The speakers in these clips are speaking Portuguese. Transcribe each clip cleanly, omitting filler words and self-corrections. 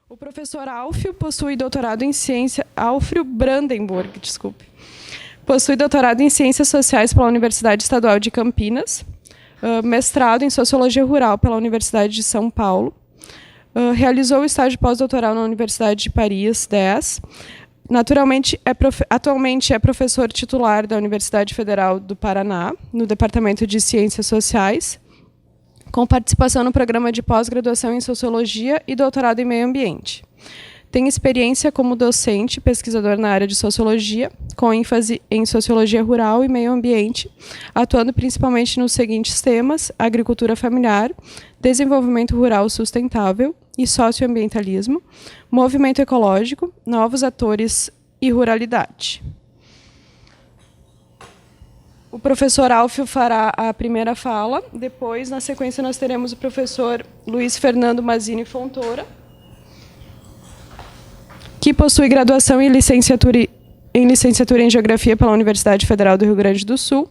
O professor Alfio possui doutorado em ciência... Alfio Brandenburg, desculpe. Possui doutorado em Ciências Sociais pela Universidade Estadual de Campinas, mestrado em Sociologia Rural pela Universidade de São Paulo, realizou o estágio pós-doutoral na Universidade de Paris, 10. Atualmente é professor titular da Universidade Federal do Paraná, no Departamento de Ciências Sociais, com participação no programa de pós-graduação em Sociologia e doutorado em Meio Ambiente. Tem experiência como docente e pesquisador na área de Sociologia, com ênfase em Sociologia Rural e Meio Ambiente, atuando principalmente nos seguintes temas: agricultura familiar, desenvolvimento rural sustentável e socioambientalismo, movimento ecológico, novos atores e ruralidade. O professor Alfio fará a primeira fala, depois, na sequência, nós teremos o professor Luiz Fernando Mazzini Fontoura, que possui graduação em licenciatura em Geografia pela Universidade Federal do Rio Grande do Sul,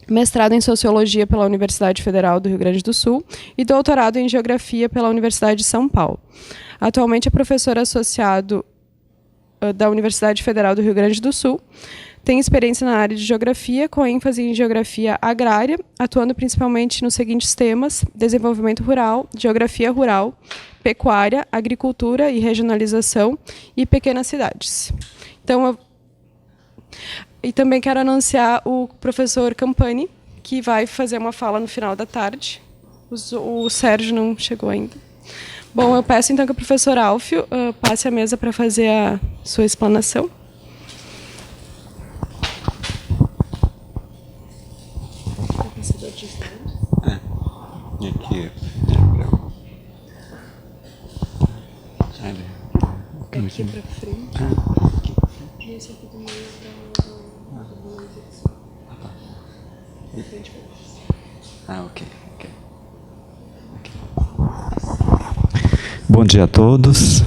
mestrado em Sociologia pela Universidade Federal do Rio Grande do Sul e doutorado em Geografia pela Universidade de São Paulo. Atualmente é professor associado da Universidade Federal do Rio Grande do Sul, tem experiência na área de Geografia, com ênfase em Geografia Agrária, atuando principalmente nos seguintes temas: desenvolvimento rural, geografia rural, pecuária, agricultura e regionalização e pequenas cidades. Então, e também quero anunciar o professor Campani, que vai fazer uma fala no final da tarde. O Sérgio não chegou ainda. Bom, eu peço então que o professor Alfio passe a mesa para fazer a sua explanação. Aqui. Aqui para frente. E esse aqui do meio para frente. Ok. Bom dia a todos.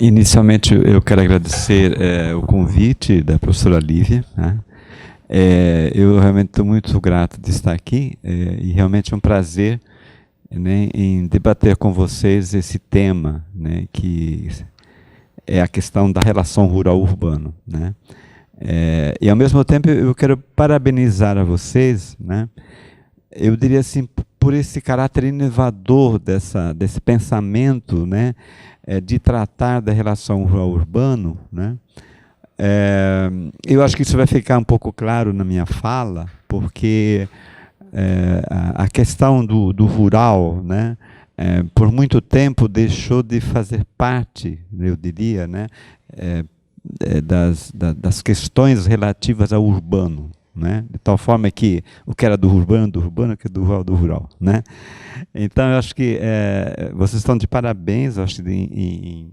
Inicialmente, eu quero agradecer o convite da professora Lívia, né? Eu realmente estou muito grato de estar aqui e realmente é um prazer, né, em debater com vocês esse tema, né, que é a questão da relação rural-urbano, né? E ao mesmo tempo eu quero parabenizar a vocês, né, eu diria assim, por esse caráter inovador desse pensamento, né, de tratar da relação rural-urbano, né? Eu acho que isso vai ficar um pouco claro na minha fala, porque a questão do rural, né, por muito tempo deixou de fazer parte, eu diria, né, das questões relativas ao urbano, né, de tal forma que o que era do urbano, o que é do rural, né. Então, eu acho que vocês estão de parabéns, eu acho, em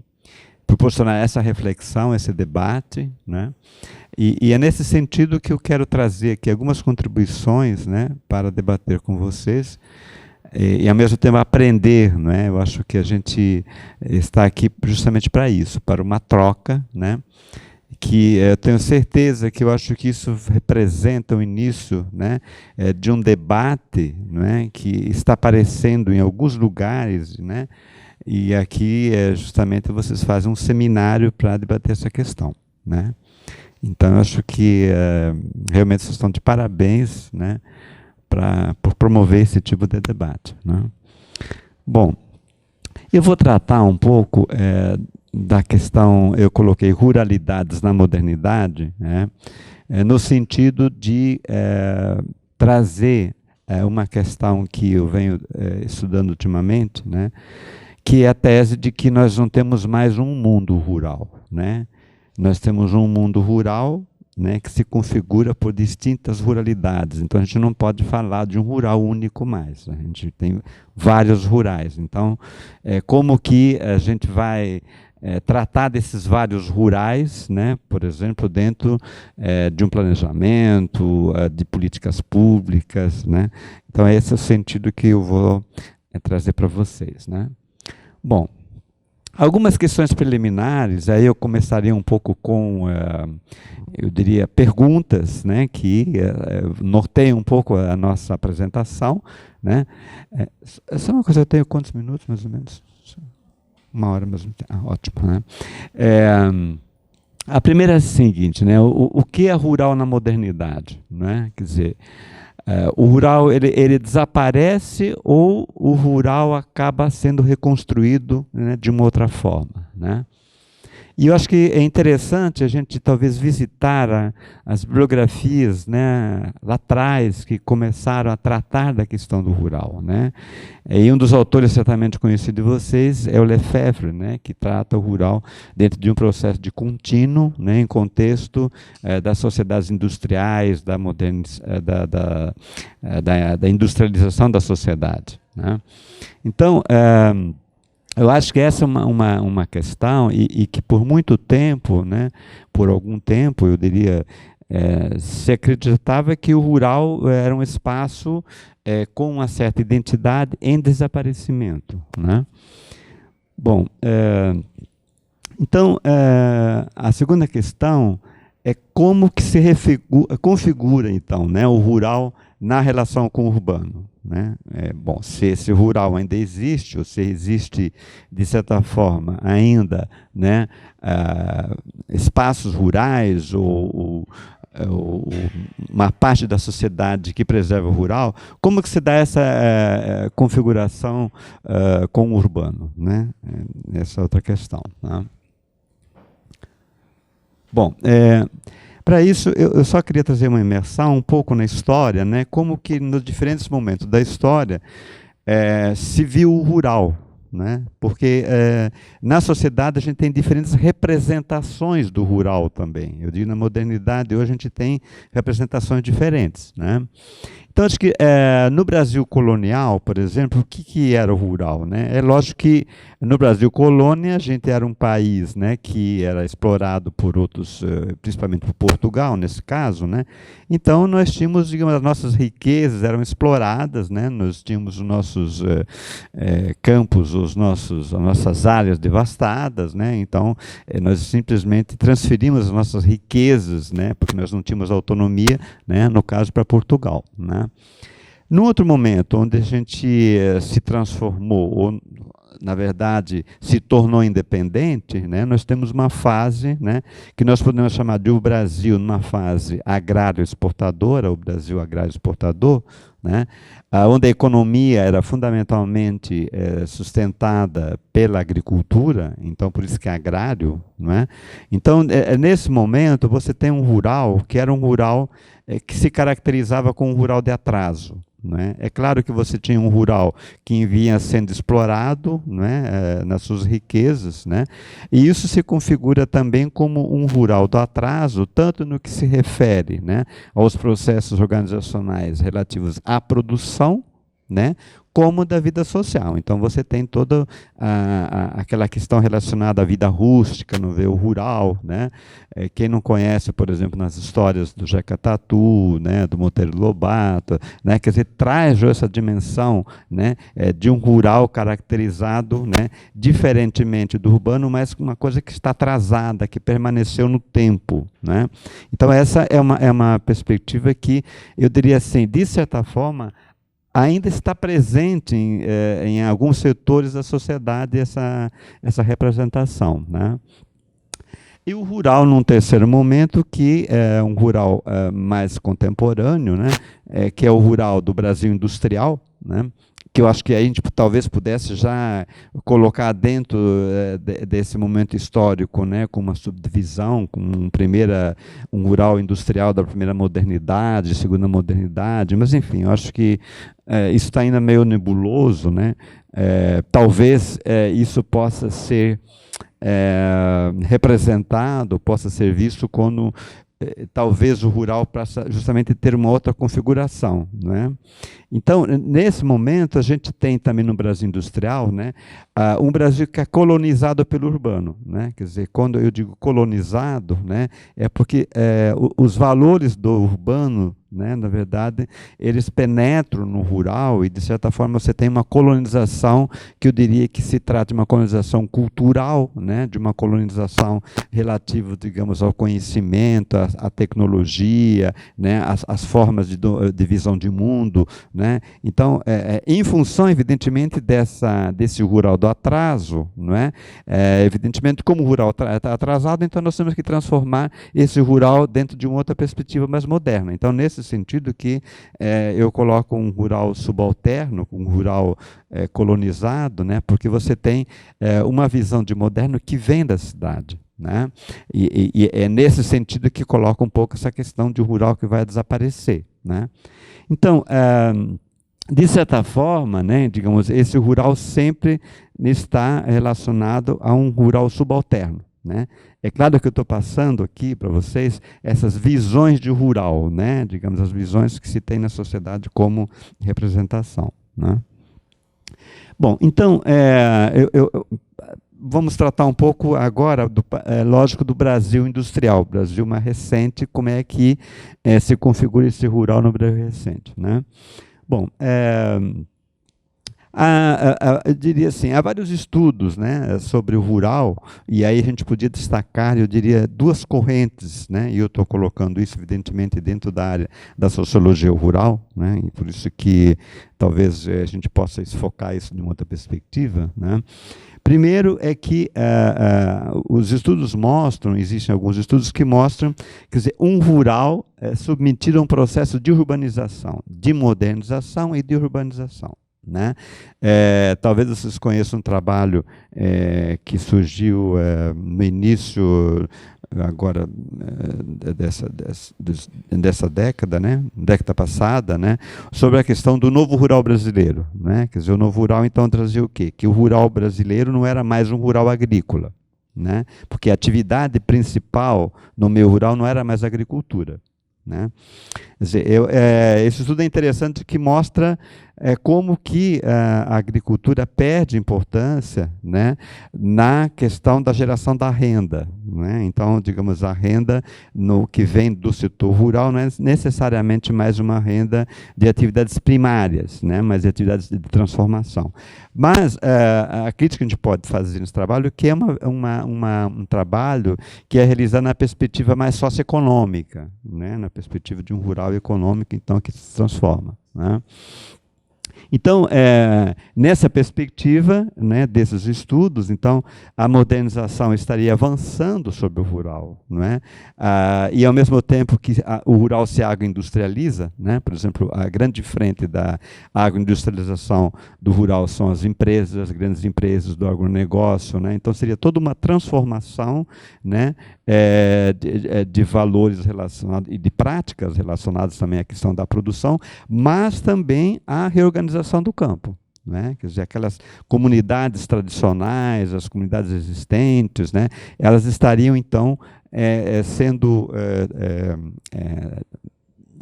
proporcionar essa reflexão, esse debate, né? E é nesse sentido que eu quero trazer aqui algumas contribuições, né, para debater com vocês e ao mesmo tempo aprender, né? Eu acho que a gente está aqui justamente para isso, para uma troca, né? Que eu tenho certeza que eu acho que isso representa o início, né, de um debate, né, que está aparecendo em alguns lugares, né? E aqui justamente vocês fazem um seminário para debater essa questão, né? Então, eu acho que realmente vocês estão de parabéns, né, por promover esse tipo de debate, né? Bom, eu vou tratar um pouco da questão, eu coloquei ruralidades na modernidade, né, no sentido de trazer uma questão que eu venho estudando ultimamente, né, que é a tese de que nós não temos mais um mundo rural, né? Nós temos um mundo rural, né, que se configura por distintas ruralidades. Então, a gente não pode falar de um rural único mais. A gente tem vários rurais. Então, como que a gente vai tratar desses vários rurais, né, por exemplo, dentro de um planejamento, de políticas públicas, né? Então, esse é o sentido que eu vou trazer para vocês, né? Bom, algumas questões preliminares, aí eu começaria um pouco com, eu diria, perguntas, né, que norteiam um pouco a nossa apresentação, né? Só uma coisa, eu tenho quantos minutos, mais ou menos? Uma hora mesmo. Ótimo, né? A primeira é a seguinte, né? O que é rural na modernidade, né? Quer dizer, o rural ele desaparece ou o rural acaba sendo reconstruído, né, de uma outra forma, né? E eu acho que é interessante a gente talvez visitar as bibliografias, né, lá atrás, que começaram a tratar da questão do rural, né? E um dos autores certamente conhecido de vocês é o Lefebvre, né, que trata o rural dentro de um processo de contínuo, né, em contexto das sociedades industriais, da industrialização da sociedade, né? Então, eu acho que essa é uma questão e que por muito tempo, né, por algum tempo, eu diria, se acreditava que o rural era um espaço com uma certa identidade em desaparecimento, né? Bom, então, a segunda questão é como que se configura, então, né, o rural na relação com o urbano, né? Bom, se esse rural ainda existe, ou se existe, de certa forma, ainda, né, espaços rurais ou uma parte da sociedade que preserva o rural, como que se dá essa configuração com o urbano, né? Essa é outra questão, né? Bom, para isso, eu só queria trazer uma imersão um pouco na história, né? Como que nos diferentes momentos da história se viu o rural, né? Porque na sociedade a gente tem diferentes representações do rural também. Eu digo, na modernidade hoje a gente tem representações diferentes, né? Então, acho que no Brasil colonial, por exemplo, o que era o rural, né? É lógico que no Brasil colônia a gente era um país, né, que era explorado por outros, principalmente por Portugal, nesse caso, né? Então, nós tínhamos, digamos, as nossas riquezas eram exploradas, né? Nós tínhamos os nossos campos, as nossas áreas devastadas, né? Então, nós simplesmente transferimos as nossas riquezas, né? Porque nós não tínhamos autonomia, né? No caso, para Portugal, né? Num outro momento, onde a gente se transformou, ou, na verdade, se tornou independente, né, nós temos uma fase, né, que nós podemos chamar de o Brasil numa fase agrário-exportadora, o Brasil agrário-exportador, né, onde a economia era fundamentalmente sustentada pela agricultura, então por isso que é agrário, não é? Então, nesse momento, você tem um rural que era um rural que se caracterizava como um rural de atraso. Né? É claro que você tinha um rural que vinha sendo explorado, né, nas suas riquezas, né? E isso se configura também como um rural do atraso, tanto no que se refere, né, aos processos organizacionais relativos à produção, né, como da vida social. Então você tem toda aquela questão relacionada à vida rústica, no meio rural, né? Quem não conhece, por exemplo, nas histórias do Jeca Tatu, né, do Monteiro Lobato, né, quer dizer, traz essa dimensão, né, de um rural caracterizado, né, diferentemente do urbano, mas uma coisa que está atrasada, que permaneceu no tempo, né? Então essa é uma perspectiva que eu diria assim, de certa forma, ainda está presente em alguns setores da sociedade essa representação, né? E o rural, num terceiro momento, que é um rural mais contemporâneo, né? Que é o rural do Brasil industrial, né? Que eu acho que a gente talvez pudesse já colocar dentro desse momento histórico, né, com uma subdivisão, com um rural industrial da primeira modernidade, segunda modernidade, mas enfim, eu acho que isso está ainda meio nebuloso, né? Talvez isso possa ser representado, possa ser visto como talvez o rural possa justamente ter uma outra configuração, né? Então, nesse momento, a gente tem também no Brasil industrial, né, um Brasil que é colonizado pelo urbano, né? Quer dizer, quando eu digo colonizado, né, é porque os valores do urbano, né? Na verdade, eles penetram no rural e, de certa forma, você tem uma colonização que eu diria que se trata de uma colonização cultural, né? De uma colonização relativa, digamos, ao conhecimento, à tecnologia, né? As formas de visão de mundo, né? Então, em função, evidentemente, desse rural do atraso, não é? Evidentemente, como o rural está atrasado, então nós temos que transformar esse rural dentro de uma outra perspectiva mais moderna. Então, nesse sentido que eu coloco um rural subalterno, um rural colonizado, né? Porque você tem uma visão de moderno que vem da cidade. Né? E é nesse sentido que coloca um pouco essa questão de rural que vai desaparecer. Né? Então, de certa forma, né, digamos, esse rural sempre está relacionado a um rural subalterno. Né? É claro que eu estou passando aqui para vocês essas visões de rural, né? Digamos, as visões que se tem na sociedade como representação. Né? Bom, então, vamos tratar um pouco agora, lógico, do Brasil industrial, Brasil mais recente, como é que se configura esse rural no Brasil recente. Né? Bom, eu diria assim, há vários estudos, né, sobre o rural, e aí a gente podia destacar, eu diria, duas correntes, né, e eu estou colocando isso, evidentemente, dentro da área da sociologia rural, né, e por isso que talvez a gente possa focar isso de uma outra perspectiva. Né. Primeiro é que os estudos mostram, existem alguns estudos que mostram, quer dizer, um rural submetido a um processo de urbanização, de modernização e de urbanização. Né? Talvez vocês conheçam um trabalho que surgiu no início agora dessa década, né? Década passada, né? Sobre a questão do novo rural brasileiro. Né? Quer dizer, o novo rural então trazia o quê? Que o rural brasileiro não era mais um rural agrícola, né? Porque a atividade principal no meio rural não era mais a agricultura. Né? Quer dizer, esse estudo é interessante que mostra como que a agricultura perde importância, né, na questão da geração da renda. Né? Então, digamos, a renda que vem do setor rural não é necessariamente mais uma renda de atividades primárias, né, mas de atividades de transformação. Mas a crítica que a gente pode fazer nesse trabalho que é um trabalho que é realizado na perspectiva mais socioeconômica, né, na perspectiva de um rural econômico, então, que se transforma. Né? Então, nessa perspectiva, né, desses estudos, então, a modernização estaria avançando sobre o rural, não é? E, ao mesmo tempo que o rural se agroindustrializa, né, por exemplo, a grande frente da agroindustrialização do rural são as empresas, as grandes empresas do agronegócio, né? Então, seria toda uma transformação, né, de valores relacionados e de práticas relacionadas também à questão da produção, mas também à reorganização do campo. Né? Quer dizer, aquelas comunidades tradicionais, as comunidades existentes, né, elas estariam, então, sendo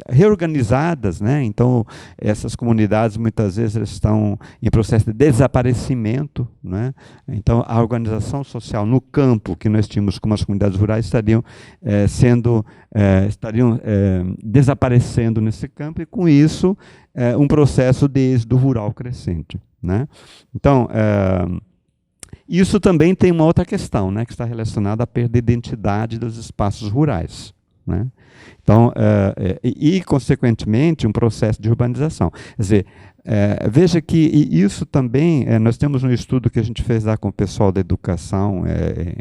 reorganizadas, né? Então essas comunidades muitas vezes estão em processo de desaparecimento, né? Então a organização social no campo que nós tínhamos como as comunidades rurais estariam desaparecendo nesse campo e com isso um processo de êxodo rural crescente, né? Então isso também tem uma outra questão, né, que está relacionada à perda de identidade dos espaços rurais. Né? Então, consequentemente, um processo de urbanização. Quer dizer, veja que isso também, nós temos um estudo que a gente fez lá com o pessoal da educação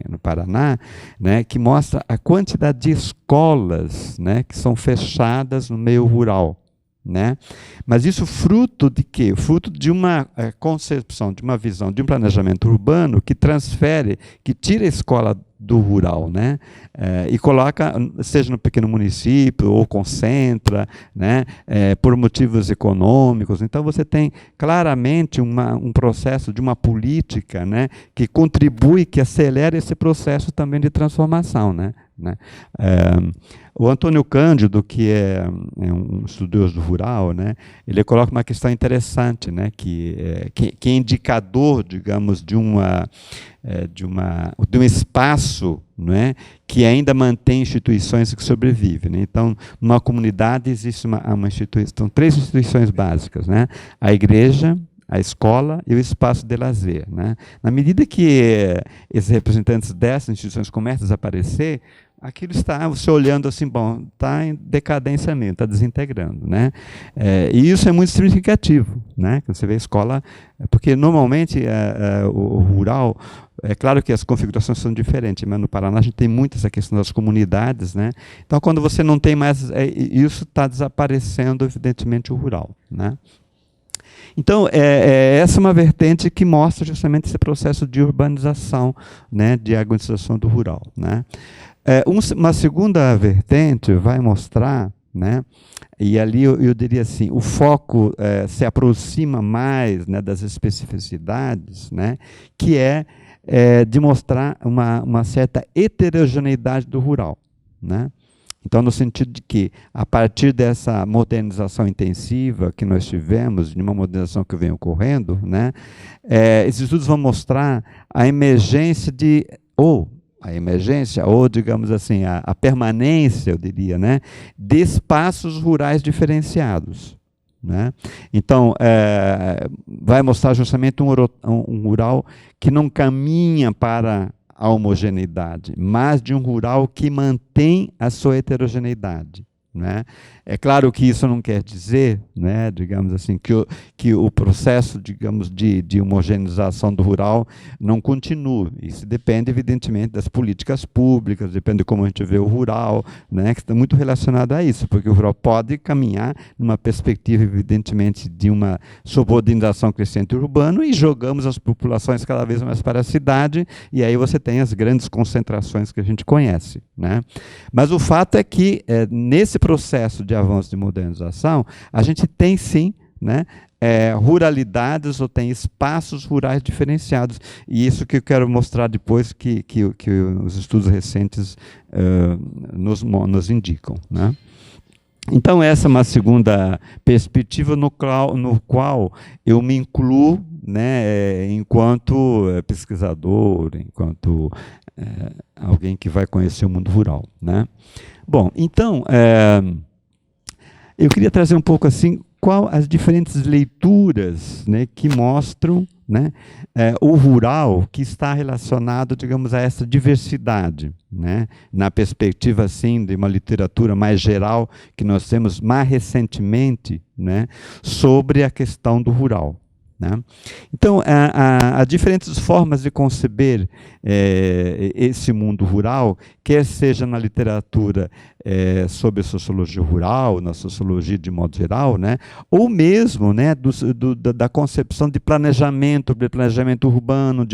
no Paraná, né, que mostra a quantidade de escolas, né, que são fechadas no meio rural. Né? Mas isso fruto de quê? Fruto de uma concepção, de uma visão, de um planejamento urbano que transfere, que tira a escola do rural, né? E coloca, seja no pequeno município ou concentra, né? Por motivos econômicos. Então você tem claramente um processo de uma política, né? Que contribui, que acelera esse processo também de transformação, né? né? O Antônio Cândido, que é um estudioso do rural, né, ele coloca uma questão interessante, né, que é indicador, digamos, de um espaço, não é, que ainda mantém instituições que sobrevivem, né? Então, numa comunidade existe uma instituição, 3 instituições básicas, né? A igreja, a escola e o espaço de lazer, né? Na medida que esses representantes dessas instituições começam a desaparecer, aquilo está, você olhando assim, bom, está em decadência mesmo, está desintegrando, né? E isso é muito significativo, né? Você vê a escola, porque normalmente o rural, é claro que as configurações são diferentes, mas no Paraná a gente tem muito essa questão das comunidades, né? Então, quando você não tem mais, isso está desaparecendo, evidentemente, o rural, né? Então, essa é uma vertente que mostra justamente esse processo de urbanização, né, de agudização do rural, né? Uma segunda vertente vai mostrar, né, e ali eu diria assim, o foco se aproxima mais, né, das especificidades, né, que é de mostrar uma certa heterogeneidade do rural, né? Então, no sentido de que, a partir dessa modernização intensiva que nós tivemos, de uma modernização que vem ocorrendo, né, esses estudos vão mostrar a emergência ou, digamos assim, a permanência, eu diria, né, de espaços rurais diferenciados, né? Então, vai mostrar justamente um rural que não caminha para a homogeneidade, mas de um rural que mantém a sua heterogeneidade, né? É claro que isso não quer dizer, né, digamos assim, que o processo, digamos, de homogeneização do rural não continue. Isso depende, evidentemente, das políticas públicas, depende de como a gente vê o rural, né, que está muito relacionado a isso, porque o rural pode caminhar numa perspectiva, evidentemente, de uma subordinação crescente urbana e jogamos as populações cada vez mais para a cidade, e aí você tem as grandes concentrações que a gente conhece, né? Mas o fato é que, nesse processo de avanço de modernização, a gente tem sim, né, ruralidades ou tem espaços rurais diferenciados. E isso que eu quero mostrar depois que os estudos recentes nos indicam, né? Então, essa é uma segunda perspectiva no qual eu me incluo, né, enquanto pesquisador, enquanto alguém que vai conhecer o mundo rural, né? Bom, então, eu queria trazer um pouco assim, qual as diferentes leituras, né, que mostram, né, o rural que está relacionado, digamos, a essa diversidade, né, na perspectiva assim de uma literatura mais geral que nós temos mais recentemente, né, sobre a questão do rural, né? Então, há diferentes formas de conceber esse mundo rural, quer seja na literatura sobre a sociologia rural, na sociologia de modo geral, né, ou mesmo, né, da concepção de planejamento urbano,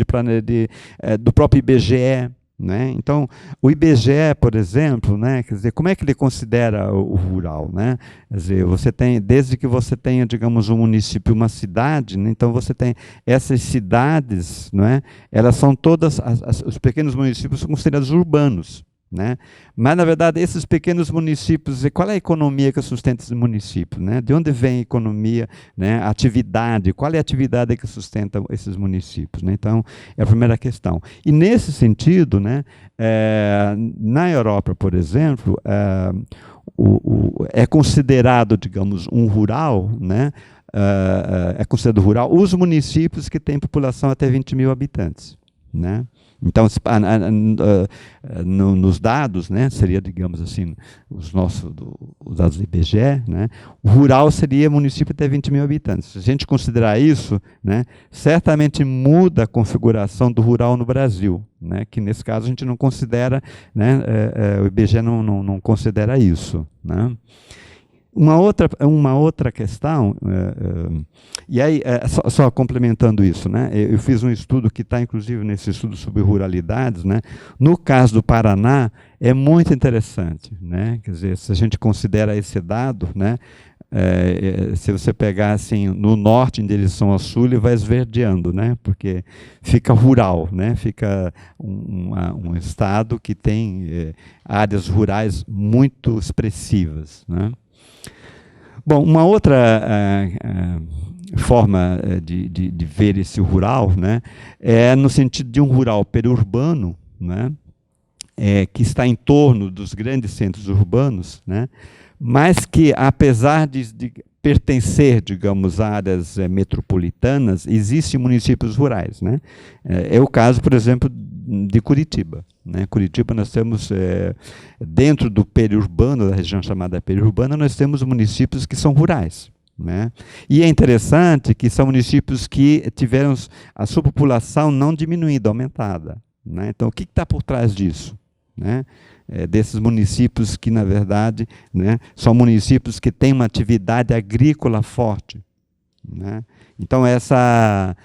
do próprio IBGE. Né? Então, o IBGE, por exemplo, né, quer dizer, como é que ele considera o rural? Né? Quer dizer, você tem, desde que você tenha, digamos, um município, uma cidade, né, então você tem essas cidades, não é? Elas são todas, os pequenos municípios são considerados urbanos. Né? Mas, na verdade, esses pequenos municípios, qual é a economia que sustenta esses municípios? Né? De onde vem a economia, né? A atividade, qual é a atividade que sustenta esses municípios? Né? Então, é a primeira questão. E, nesse sentido, né, na Europa, por exemplo, é considerado, digamos, um rural, né? É considerado rural os municípios que têm população até 20 mil habitantes. Né? Então, nos dados, né, seria, digamos assim, os dados do IBGE, né, o rural seria município até 20 mil habitantes. Se a gente considerar isso, né, certamente muda a configuração do rural no Brasil, né, que nesse caso a gente não considera, né, o IBGE não considera isso. Né? Uma outra questão, e aí, só complementando isso, né, eu fiz um estudo que está, inclusive, nesse estudo sobre ruralidades, né, no caso do Paraná, é muito interessante, né, quer dizer, se a gente considera esse dado, né, se você pegar assim no norte em direção ao sul, ele vai esverdeando, né? Porque fica rural, né? Fica um estado que tem áreas rurais muito expressivas, né? Bom, uma outra forma de ver esse rural, né, é no sentido de um rural periurbano, né, que está em torno dos grandes centros urbanos, né, mas que, apesar de pertencer, digamos, a áreas metropolitanas, existem municípios rurais, né? É o caso, por exemplo, de Curitiba, né? Curitiba nós temos, dentro do periurbano, da região chamada periurbana, nós temos municípios que são rurais, né? E é interessante que são municípios que tiveram a sua população não diminuída, aumentada, né? Então, o que está por trás disso, né? Desses municípios que, na verdade, né, são municípios que têm uma atividade agrícola forte, né? Então, essa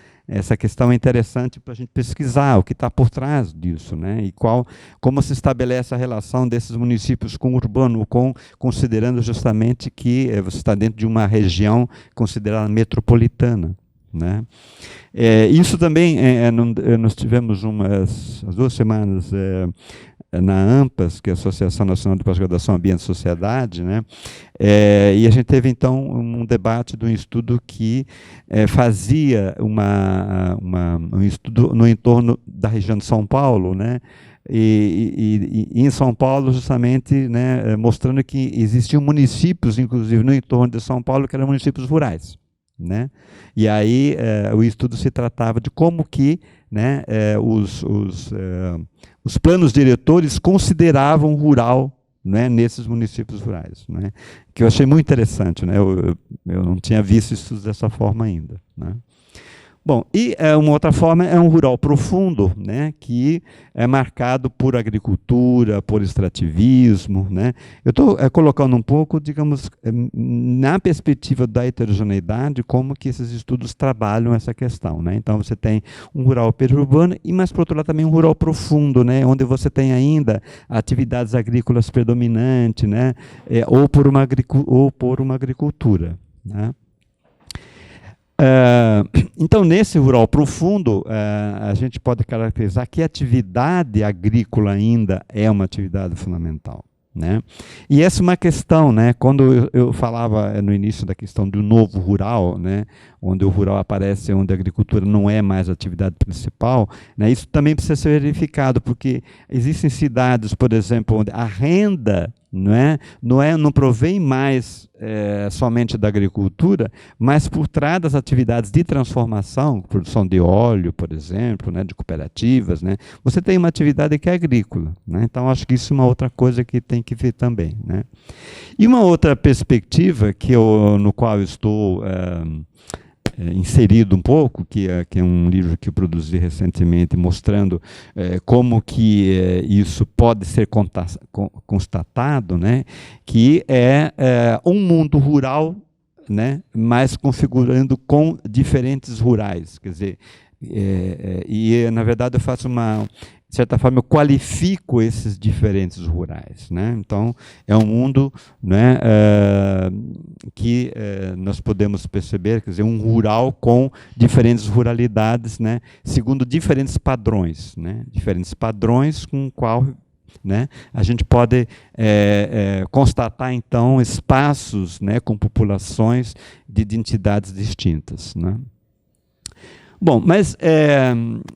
questão é interessante para a gente pesquisar o que está por trás disso, né? E como se estabelece a relação desses municípios com o urbano, considerando justamente que você está dentro de uma região considerada metropolitana, né? Isso também, nós tivemos as 2 semanas na AMPAS, que é a Associação Nacional de Pós-Graduação Ambiente e Sociedade, né? E a gente teve, então, um debate de um estudo que fazia um estudo no entorno da região de São Paulo, né? E em São Paulo, justamente, né, mostrando que existiam municípios, inclusive, no entorno de São Paulo, que eram municípios rurais, né? E aí o estudo se tratava de como que, né, os planos diretores consideravam rural, né, nesses municípios rurais, né, que eu achei muito interessante, né, eu não tinha visto isso dessa forma ainda, né. Bom, e uma outra forma é um rural profundo, né, que é marcado por agricultura, por extrativismo, né. Eu estou colocando um pouco, digamos, na perspectiva da heterogeneidade, como que esses estudos trabalham essa questão, né. Então, você tem um rural periurbano, mas, por outro lado, também um rural profundo, né, onde você tem ainda atividades agrícolas predominantes, né, ou por uma agricultura, né. Então, nesse rural profundo, a gente pode caracterizar que a atividade agrícola ainda é uma atividade fundamental, né? E essa é uma questão, né? Quando eu falava no início da questão do novo rural, né? Onde o rural aparece, onde a agricultura não é mais a atividade principal, né? Isso também precisa ser verificado, porque existem cidades, por exemplo, onde a renda não provém mais somente da agricultura, mas por trás das atividades de transformação, produção de óleo, por exemplo, né, de cooperativas, né, você tem uma atividade que é agrícola, né, então acho que isso é uma outra coisa que tem que ver também, né. E uma outra perspectiva no qual eu estou inserido um pouco, que é um livro que eu produzi recentemente, mostrando como que isso pode ser constatado, né, que é um mundo rural, né, mas configurando com diferentes rurais, quer dizer, na verdade eu faço de certa forma, eu qualifico esses diferentes rurais, né? Então, é um mundo, né, que nós podemos perceber, quer dizer, um rural com diferentes ruralidades, né, segundo diferentes padrões, né? Diferentes padrões com o qual, né, a gente pode constatar, então, espaços, né, com populações de identidades distintas, né? Bom, mas,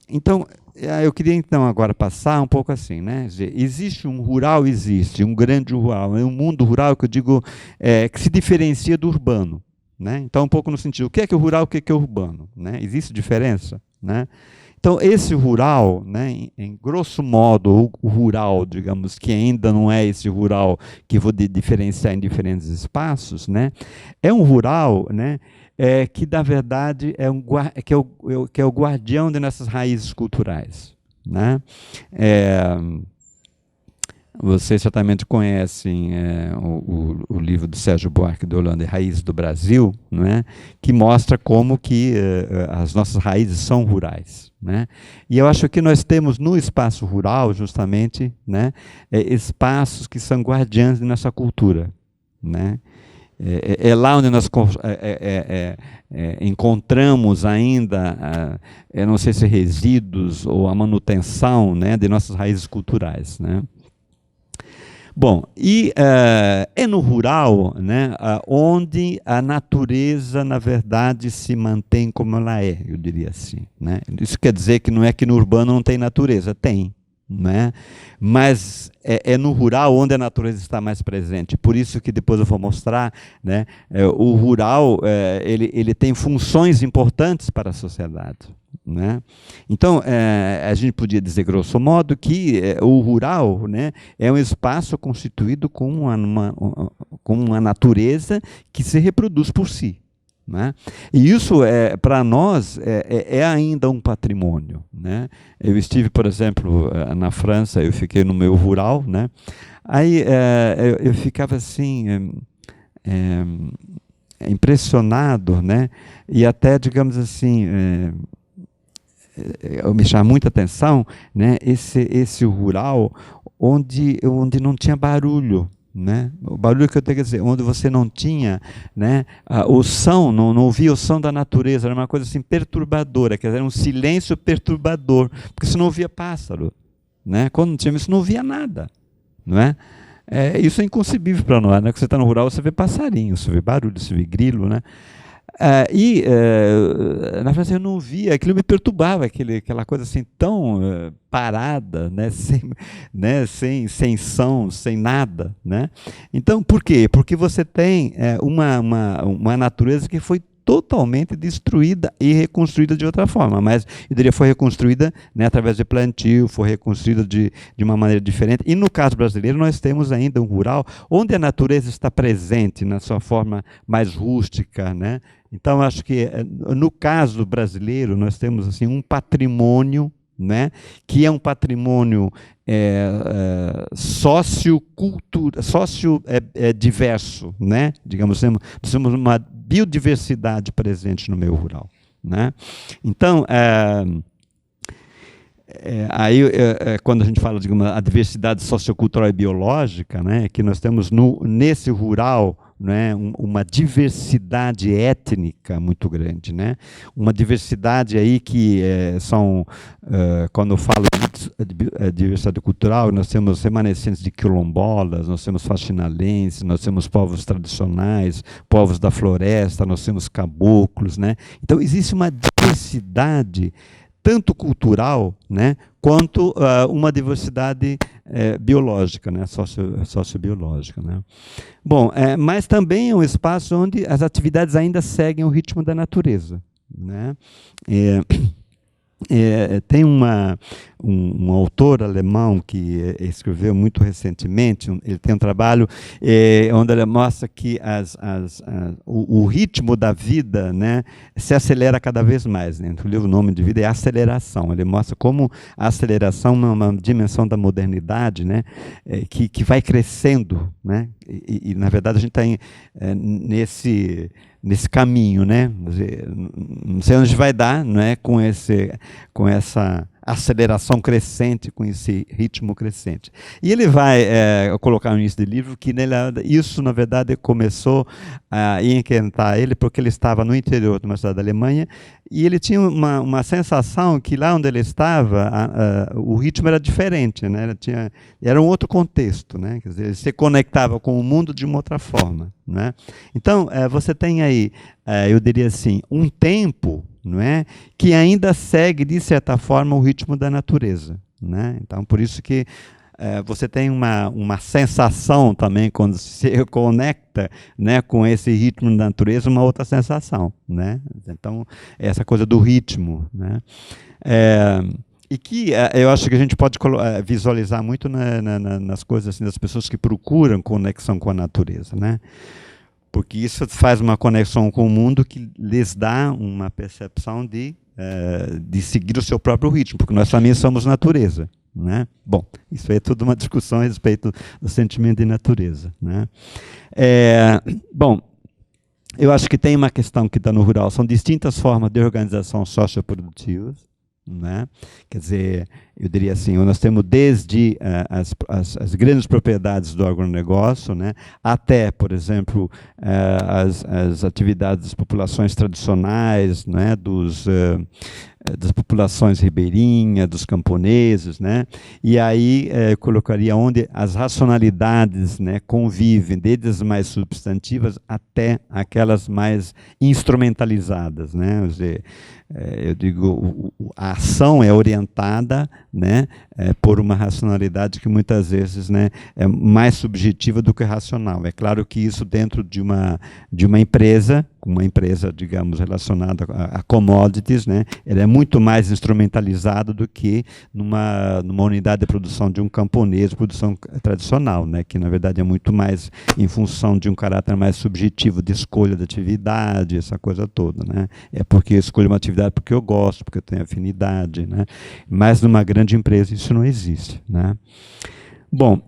então, eu queria, então, agora passar um pouco assim, né? Existe um rural, existe um grande rural, é um mundo rural que eu digo que se diferencia do urbano, né? Então, um pouco no sentido, o que é o rural, o que é o urbano, né? Existe diferença, né? Então, esse rural, né, em grosso modo, o rural, digamos, que ainda não é esse rural que vou diferenciar em diferentes espaços, né? É um rural, né, que, na verdade, que é o guardião de nossas raízes culturais, né? Vocês certamente conhecem o livro do Sérgio Buarque de Holanda, Raízes do Brasil, né, que mostra como que as nossas raízes são rurais, né? E eu acho que nós temos no espaço rural, justamente, né, espaços que são guardiães de nossa cultura, né? É lá onde nós encontramos ainda, não sei se resíduos ou a manutenção, né, de nossas raízes culturais, né? Bom, e é no rural, né, onde a natureza, na verdade, se mantém como ela é, eu diria assim, né? Isso quer dizer que não é que no urbano não tem natureza, tem, né? Mas é no rural onde a natureza está mais presente. Por isso que depois eu vou mostrar, né, o rural ele tem funções importantes para a sociedade, né? Então, a gente podia dizer, grosso modo, que o rural, né, é um espaço constituído com uma natureza que se reproduz por si, né? E isso, para nós, é ainda um patrimônio, né? Eu estive, por exemplo, na França, eu fiquei no meio rural, né? Aí eu ficava assim, impressionado, né? E até, digamos assim, me chama muita atenção, né, esse rural onde não tinha barulho, né? O barulho que eu tenho que dizer, onde você não tinha, né, o som, não ouvia o som da natureza, era uma coisa assim perturbadora, quer dizer, era um silêncio perturbador, porque você não ouvia pássaro, né? Quando não tinha isso, não ouvia nada, não é? Isso é inconcebível para nós, né? Quando você está no rural, você vê passarinho, você vê barulho, você vê grilo, né? Na França eu não via, aquilo me perturbava, aquela coisa assim tão parada, né, sem som, sem nada, né? Então, por quê? Porque você tem uma natureza que foi totalmente destruída e reconstruída de outra forma, mas eu diria foi reconstruída, né, através de plantio, foi reconstruída de uma maneira diferente. E no caso brasileiro nós temos ainda um rural onde a natureza está presente na sua forma mais rústica, né? Então acho que no caso brasileiro nós temos assim um patrimônio, né, que é um patrimônio diverso, né? Digamos assim, nós temos uma biodiversidade presente no meio rural, né? Então, quando a gente fala de a diversidade sociocultural e biológica, né, que nós temos nesse rural, né, uma diversidade étnica muito grande, né? Uma diversidade aí que quando eu falo de diversidade cultural, nós temos remanescentes de quilombolas, nós temos faxinalenses, nós temos povos tradicionais, povos da floresta, nós temos caboclos, né? Então existe uma diversidade tanto cultural, né, quanto uma diversidade biológica, né, sociobiológica, né. Bom, mas também é um espaço onde as atividades ainda seguem o ritmo da natureza, né. Tem um autor alemão que escreveu muito recentemente, ele tem um trabalho onde ele mostra que o ritmo da vida, né, se acelera cada vez mais, né? O livro, o nome de vida é Aceleração. Ele mostra como a aceleração é uma dimensão da modernidade, né, que vai crescendo, né? E na verdade a gente está nesse caminho, né? Não sei onde vai dar, não é, com essa aceleração crescente, com esse ritmo crescente. E ele vai colocar no início do livro que isso, na verdade, começou a inquietar ele porque ele estava no interior de uma cidade da Alemanha e ele tinha uma sensação que lá onde ele estava, o ritmo era diferente, né? Era um outro contexto, né? Quer dizer, ele se conectava com o mundo de uma outra forma, né? Então, você tem aí, eu diria assim, um tempo, não é, que ainda segue, de certa forma, o ritmo da natureza, né? Então, por isso que você tem uma sensação também, quando se conecta, né, com esse ritmo da natureza, uma outra sensação, né? Então, essa coisa do ritmo, né? E que eu acho que a gente pode visualizar muito nas coisas assim, das pessoas que procuram conexão com a natureza, né? Porque isso faz uma conexão com o mundo que lhes dá uma percepção de seguir o seu próprio ritmo, porque nós também somos natureza, né? Bom, isso aí é tudo uma discussão a respeito do sentimento de natureza, né? Bom, eu acho que tem uma questão que está no rural, são distintas formas de organização socioprodutiva, né? Quer dizer, eu diria assim, nós temos desde as grandes propriedades do agronegócio, né, até, por exemplo, as atividades das populações tradicionais, né, das populações ribeirinhas, dos camponeses, né? E aí colocaria onde as racionalidades, né, convivem, desde as mais substantivas até aquelas mais instrumentalizadas, né? Quer dizer, eu digo, a ação é orientada, né, por uma racionalidade que muitas vezes, né, é mais subjetiva do que racional. É claro que isso dentro de uma empresa, digamos, relacionada a commodities, né, ela é muito mais instrumentalizada do que numa unidade de produção de um camponês, produção tradicional, né, que na verdade é muito mais em função de um caráter mais subjetivo de escolha da atividade, essa coisa toda, né. É porque eu escolho uma atividade porque eu gosto, porque eu tenho afinidade, né. Mas numa grande empresa isso não existe, né. Bom,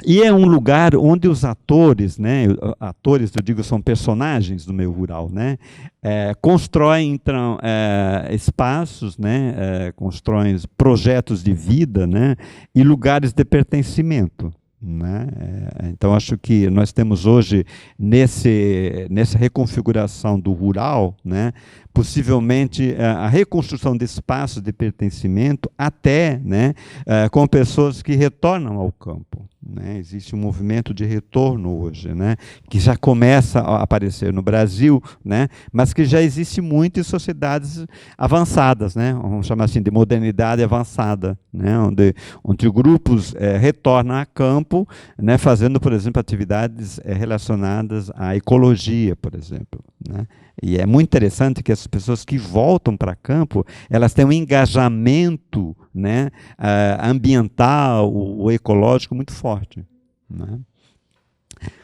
e é um lugar onde os atores, né, atores, eu digo, são personagens do meio rural, né, constroem, então, espaços, né, constroem projetos de vida, né, e lugares de pertencimento, né. Então, acho que nós temos hoje, nessa reconfiguração do rural, né, possivelmente a reconstrução de espaços de pertencimento até, né, com pessoas que retornam ao campo, né? Existe um movimento de retorno hoje, né, que já começa a aparecer no Brasil, né, mas que já existe muito em sociedades avançadas, né, vamos chamar assim de modernidade avançada, né, onde grupos retornam a campo, né, fazendo, por exemplo, atividades relacionadas à ecologia, por exemplo, né. E é muito interessante que as pessoas que voltam para campo, elas têm um engajamento, né, ambiental, o ecológico muito forte, né.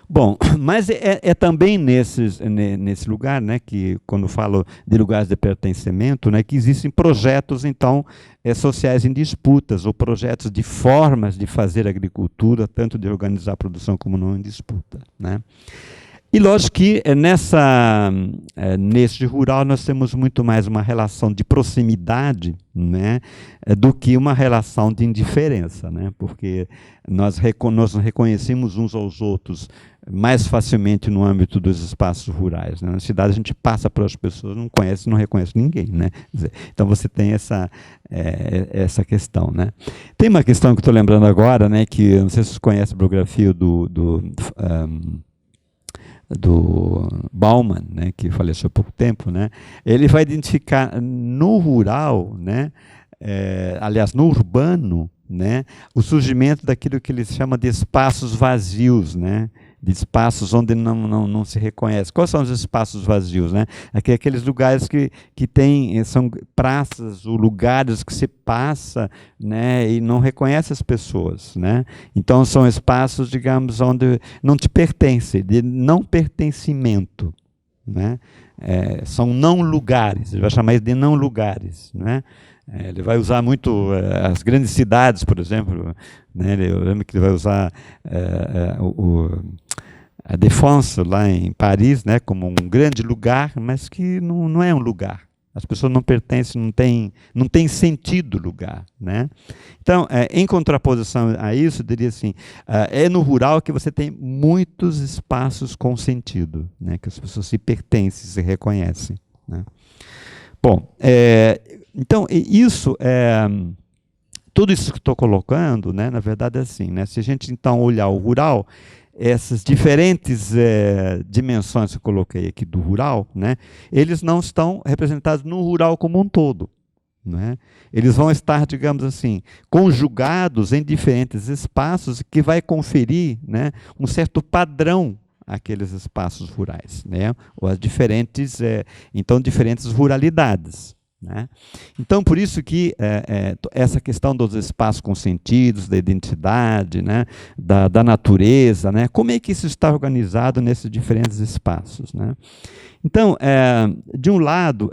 Bom, mas é também nesse lugar, né, que quando falo de lugares de pertencimento, né, que existem projetos, então, sociais em disputas, ou projetos de formas de fazer agricultura, tanto de organizar a produção como não em disputa, né. E lógico que nesse rural nós temos muito mais uma relação de proximidade, né, do que uma relação de indiferença, né, porque nós reconhecemos uns aos outros mais facilmente no âmbito dos espaços rurais, né. Na cidade a gente passa pelas pessoas, não conhece, não reconhece ninguém, né. Então você tem essa questão, né. Tem uma questão que estou lembrando agora, né, que não sei se vocês conhecem a biografia do Bauman, né, que faleceu há pouco tempo, né, ele vai identificar no rural, né, aliás, no urbano, né, o surgimento daquilo que ele chama de espaços vazios, né, de espaços onde não se reconhece. Quais são os espaços vazios, né? Aqueles lugares que são praças ou lugares que se passa, né, e não reconhece as pessoas, né? Então são espaços, digamos, onde não te pertence, de não pertencimento, né? São não lugares, ele vai chamar isso de não lugares, né? Ele vai usar muito as grandes cidades, por exemplo, né? Eu lembro que ele vai usar a Défense lá em Paris, né, como um grande lugar, mas que não é um lugar. As pessoas não pertencem, não tem sentido lugar, né? Então, em contraposição a isso, eu diria assim, é no rural que você tem muitos espaços com sentido, né, que as pessoas se pertencem, se reconhecem, né? Bom, então, tudo isso que estou colocando, né, na verdade é assim, né, se a gente então olhar o rural, essas diferentes dimensões que eu coloquei aqui do rural, né, eles não estão representados no rural como um todo, né? Eles vão estar, digamos assim, conjugados em diferentes espaços que vai conferir, né, um certo padrão àqueles espaços rurais, né, ou as diferentes ruralidades, né? Então, por isso que essa questão dos espaços consentidos, da identidade, né, da natureza, né, como é que isso está organizado nesses diferentes espaços, né? Então, de um lado,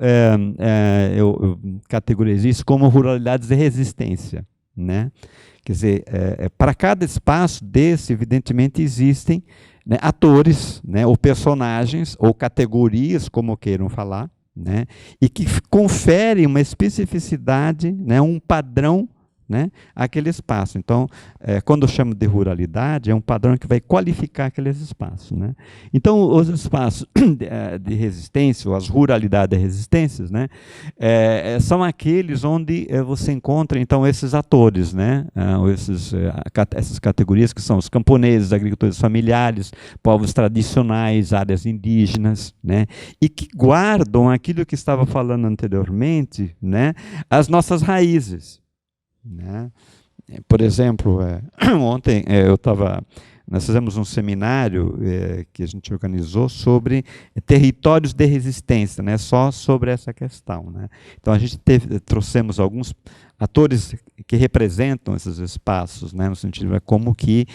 eu categorizo isso como ruralidades de resistência, né? Quer dizer, para cada espaço desse, evidentemente, existem, né, atores, né, ou personagens, ou categorias, como queiram falar, né, e que confere uma especificidade, né, um padrão, né, àquele espaço. Então, quando eu chamo de ruralidade, é um padrão que vai qualificar aqueles espaços, né? Então, os espaços de resistência, ou as ruralidades de resistências, né, são aqueles onde você encontra, então, esses atores, né, essas categorias que são os camponeses, agricultores familiares, povos tradicionais, áreas indígenas, né, e que guardam aquilo que estava falando anteriormente, né, as nossas raízes. Né? Por exemplo, ontem nós fizemos um seminário que a gente organizou sobre territórios de resistência, né? Só sobre essa questão. Né? Então a gente trouxemos alguns atores que representam esses espaços, né? No sentido de como que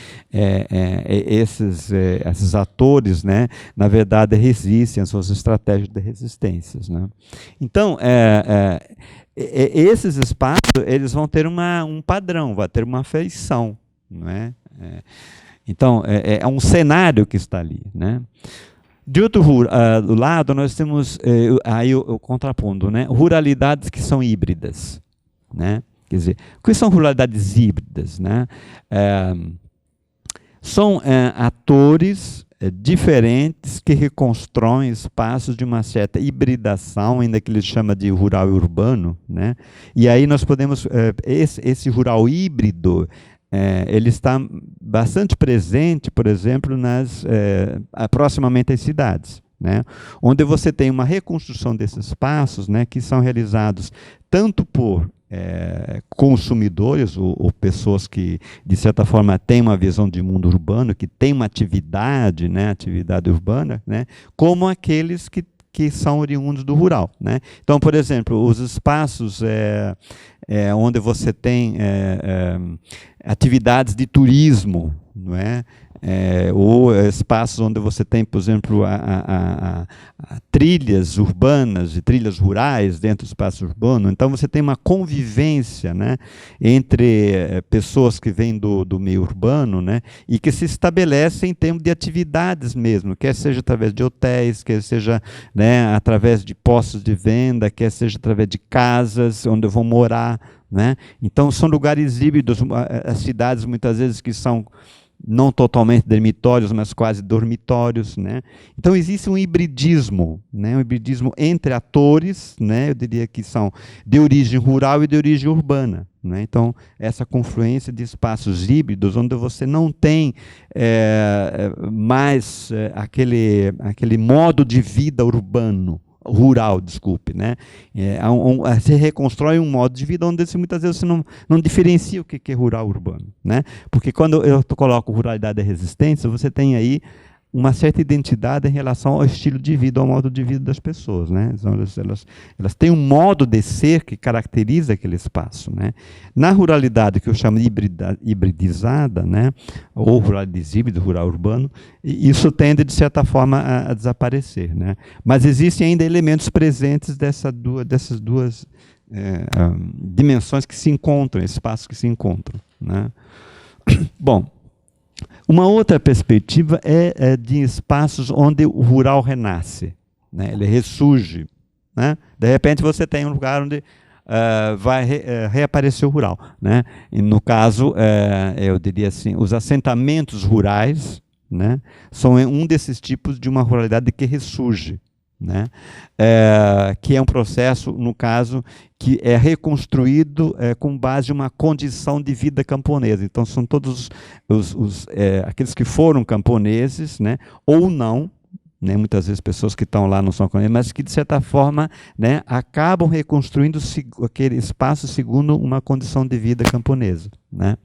esses atores, né, na verdade, resistem às suas estratégias de resistências. Né? Então, esses espaços eles vão ter um padrão, vai ter uma feição. Não é? Então, é um cenário que está ali. Né? De outro lado, nós temos aí o contraponto, né? Ruralidades que são híbridas. Né? Quer dizer, o que são ruralidades híbridas? Né? São atores diferentes que reconstroem espaços de uma certa hibridação, ainda que ele chama de rural e urbano, né? E aí nós podemos, esse rural híbrido, ele está bastante presente, por exemplo, proximamente às cidades, né? Onde você tem uma reconstrução desses espaços, né, que são realizados tanto por consumidores ou pessoas que, de certa forma, têm uma visão de mundo urbano, que têm uma atividade, né, atividade urbana, né, como aqueles que são oriundos do rural. Né? Então, por exemplo, os espaços onde você tem atividades de turismo, não é? Ou espaços onde você tem, por exemplo, trilhas urbanas e trilhas rurais dentro do espaço urbano. Então, você tem uma convivência, né, entre pessoas que vêm do meio urbano, né, e que se estabelecem em termos de atividades mesmo, quer seja através de hotéis, quer seja, né, através de postos de venda, quer seja através de casas onde vão morar. Né? Então, são lugares híbridos, as cidades muitas vezes que são não totalmente dormitórios, mas quase dormitórios, né? Então existe um hibridismo, né? Um hibridismo entre atores, né? Eu diria que são de origem rural e de origem urbana, né? Então essa confluência de espaços híbridos, onde você não tem mais aquele modo de vida rural, desculpe, né? Se reconstrói um modo de vida onde muitas vezes você não diferencia o que é rural urbano, né? Porque quando eu coloco ruralidade e resistência, você tem aí uma certa identidade em relação ao estilo de vida, ao modo de vida das pessoas, né? Então, elas têm um modo de ser que caracteriza aquele espaço, né? Na ruralidade, que eu chamo de hibridizada, né? Ou ruralidade híbrida, rural urbano, isso tende, de certa forma, a desaparecer, né? Mas existem ainda elementos presentes dessas duas dimensões que se encontram, espaços que se encontram, né? Bom, uma outra perspectiva é de espaços onde o rural renasce, né? Ele ressurge. Né? De repente você tem um lugar onde vai reaparecer o rural. Né? E no caso, eu diria assim, os assentamentos rurais, né, são um desses tipos de uma ruralidade que ressurge. Né? Que é um processo, no caso, que é reconstruído com base em uma condição de vida camponesa. Então, são todos aqueles que foram camponeses, né, ou não, né, muitas vezes pessoas que estão lá não são camponeses, mas que, de certa forma, né, acabam reconstruindo aquele espaço segundo uma condição de vida camponesa. Né?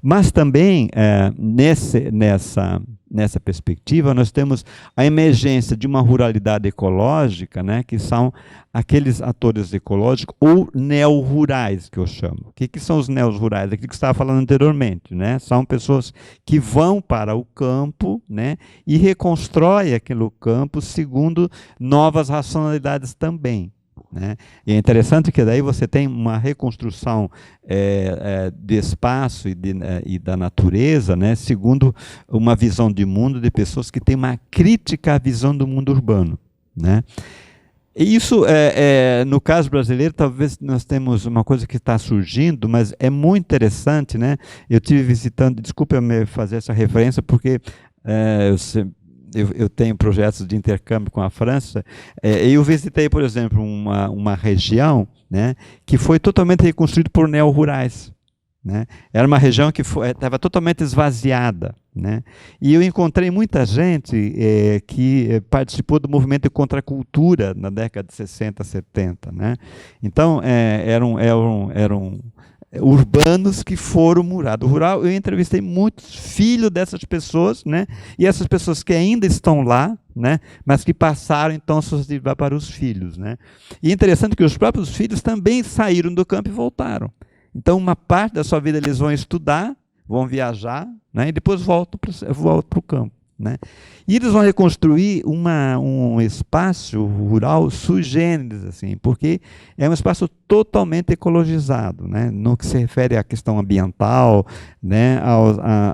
Mas também, nessa perspectiva, nós temos a emergência de uma ruralidade ecológica, né, que são aqueles atores ecológicos ou neo-rurais, que eu chamo. O que são os neo-rurais? Aquilo que eu estava falando anteriormente. Né? São pessoas que vão para o campo, né, e reconstroem aquele campo segundo novas racionalidades também. Né? E é interessante que daí você tem uma reconstrução de espaço e da natureza, né, segundo uma visão de mundo de pessoas que têm uma crítica à visão do mundo urbano. Né? E isso, no caso brasileiro, talvez nós temos uma coisa que está surgindo, mas é muito interessante, né? Eu tive visitando, desculpa eu me fazer essa referência, porque eu tenho projetos de intercâmbio com a França, eu visitei, por exemplo, uma região, né, que foi totalmente reconstruída por neo-rurais. Né? Era uma região que estava totalmente esvaziada. Né? E eu encontrei muita gente que participou do movimento de contracultura na década de 60, 70. Né? Então, eram urbanos que foram murados rural. Eu entrevistei muitos filhos dessas pessoas, né? E essas pessoas que ainda estão lá, né? Mas que passaram então a suas vidas para os filhos. Né? E é interessante que os próprios filhos também saíram do campo e voltaram. Então, uma parte da sua vida eles vão estudar, vão viajar, né, e depois voltam para o campo. Né? E eles vão reconstruir um espaço rural sui generis, assim, porque é um espaço totalmente ecologizado, né, no que se refere à questão ambiental, né,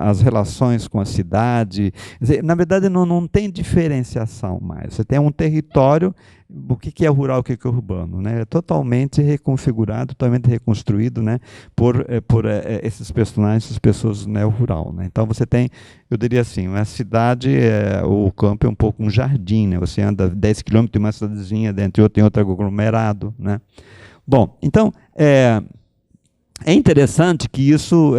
às relações com a cidade. Quer dizer, na verdade, não tem diferenciação mais. Você tem um território. O que é rural, o que é urbano? Né? É totalmente reconfigurado, totalmente reconstruído, né, por esses personagens, essas pessoas neo-rural. Né? Então você tem, eu diria assim, uma cidade, o campo é um pouco um jardim, né? Você anda 10 quilômetros de uma cidadezinha, dentro tem outro aglomerado. Né? Bom, então, é interessante que isso,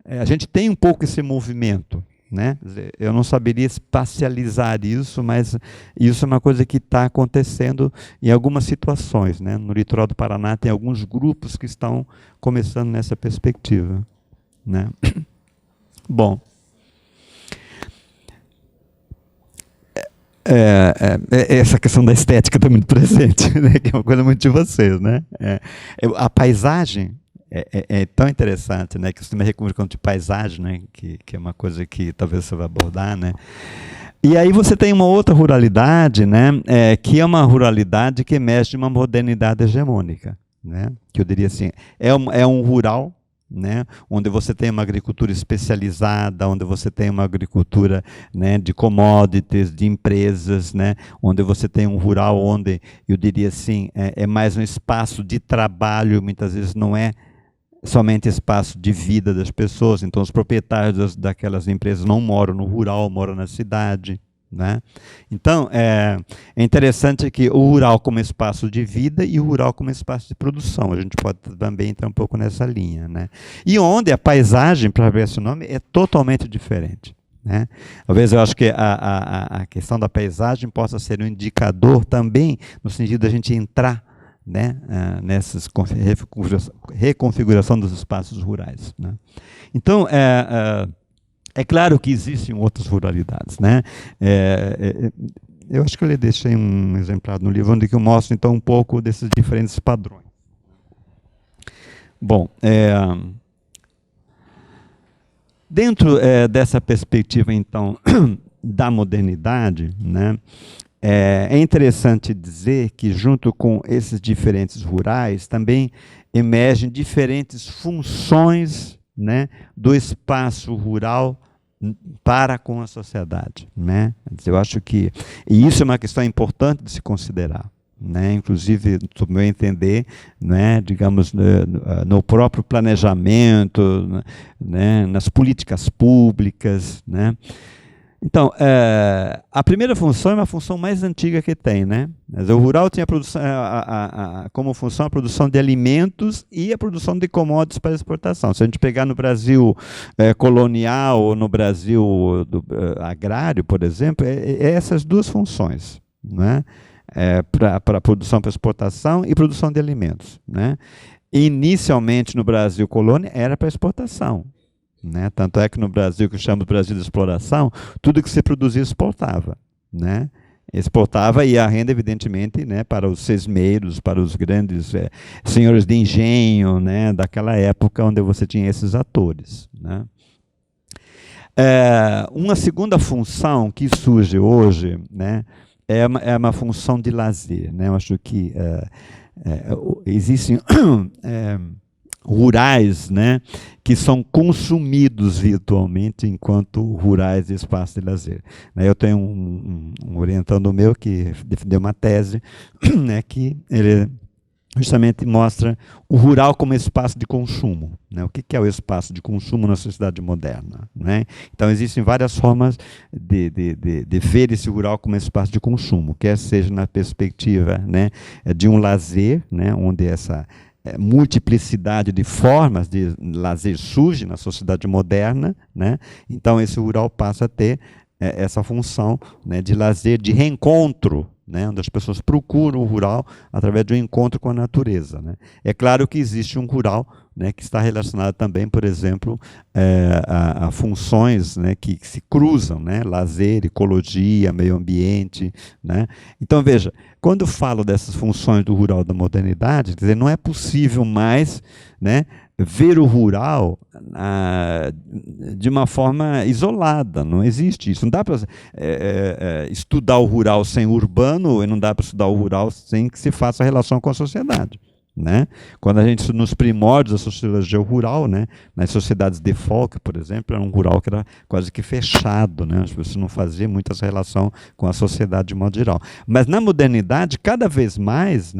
a gente tem um pouco esse movimento. Né? Eu não saberia espacializar isso, mas isso é uma coisa que está acontecendo em algumas situações. Né? No litoral do Paraná tem alguns grupos que estão começando nessa perspectiva. Né? Bom, essa questão da estética está muito presente, né? Que é uma coisa muito de vocês. Né? A paisagem é tão interessante, né, que você também recomenda de paisagem, né, que é uma coisa que talvez você vai abordar, né. E aí você tem uma outra ruralidade, né, que é uma ruralidade que emerge de uma modernidade hegemônica, né, que eu diria assim, é um rural, né, onde você tem uma agricultura especializada, onde você tem uma agricultura, né, de commodities, de empresas, né, onde você tem um rural onde, eu diria assim, é mais um espaço de trabalho, muitas vezes não é somente espaço de vida das pessoas, então os proprietários daquelas empresas não moram no rural, moram na cidade. Né? Então, é interessante que o rural como espaço de vida e o rural como espaço de produção, a gente pode também entrar um pouco nessa linha. Né? E onde a paisagem, para ver esse nome, é totalmente diferente. Né? Talvez eu acho que a questão da paisagem possa ser um indicador também, no sentido da gente entrar, né, nessas reconfiguração dos espaços rurais. Né? Então, é claro que existem outras ruralidades. Né? Eu acho que eu lhe deixei um exemplar no livro onde eu mostro então um pouco desses diferentes padrões. Bom, dentro dessa perspectiva então da modernidade, né, é interessante dizer que, junto com esses diferentes rurais, também emergem diferentes funções, né, do espaço rural para com a sociedade. Né? Eu acho que e isso é uma questão importante de se considerar. Né? Inclusive, do meu entender, né, digamos, no próprio planejamento, né, nas políticas públicas. Né? Então, a primeira função é uma função mais antiga que tem. Né? O rural tinha como função a produção de alimentos e a produção de commodities para exportação. Se a gente pegar no Brasil colonial ou no Brasil agrário, por exemplo, essas duas funções. Né? Para produção para exportação e produção de alimentos. Né? Inicialmente, no Brasil colônia, era para exportação. Né? Tanto é que no Brasil, que chamamos de Brasil de exploração, tudo que se produzia exportava. Né? Exportava e a renda, evidentemente, né, para os sesmeiros, para os grandes senhores de engenho, né, daquela época onde você tinha esses atores. Né? Uma segunda função que surge hoje, né, é uma função de lazer. Né? Eu acho que existem rurais, né, que são consumidos virtualmente enquanto rurais de espaço de lazer. Eu tenho um orientando meu que defendeu uma tese, né, que ele justamente mostra o rural como espaço de consumo. O que é o espaço de consumo na sociedade moderna? Então, existem várias formas de ver esse rural como espaço de consumo, quer seja na perspectiva, de um lazer, onde essa multiplicidade de formas de lazer surge na sociedade moderna, então esse rural passa a ter essa função, de lazer, de reencontro, onde as pessoas procuram o rural através de um encontro com a natureza. É claro que existe um rural, que está relacionado também, por exemplo, a funções, que se cruzam, lazer, ecologia, meio ambiente. Então, veja, quando eu falo dessas funções do rural da modernidade, quer dizer, não é possível mais, ver o rural de uma forma isolada, não existe isso. Não dá para estudar o rural sem o urbano, e não dá para estudar o rural sem que se faça a relação com a sociedade. Quando a gente, nos primórdios da sociologia rural, nas sociedades de folk, por exemplo, era um rural que era quase que fechado, as pessoas não faziam muita relação com a sociedade de modo geral. Mas na modernidade, cada vez mais,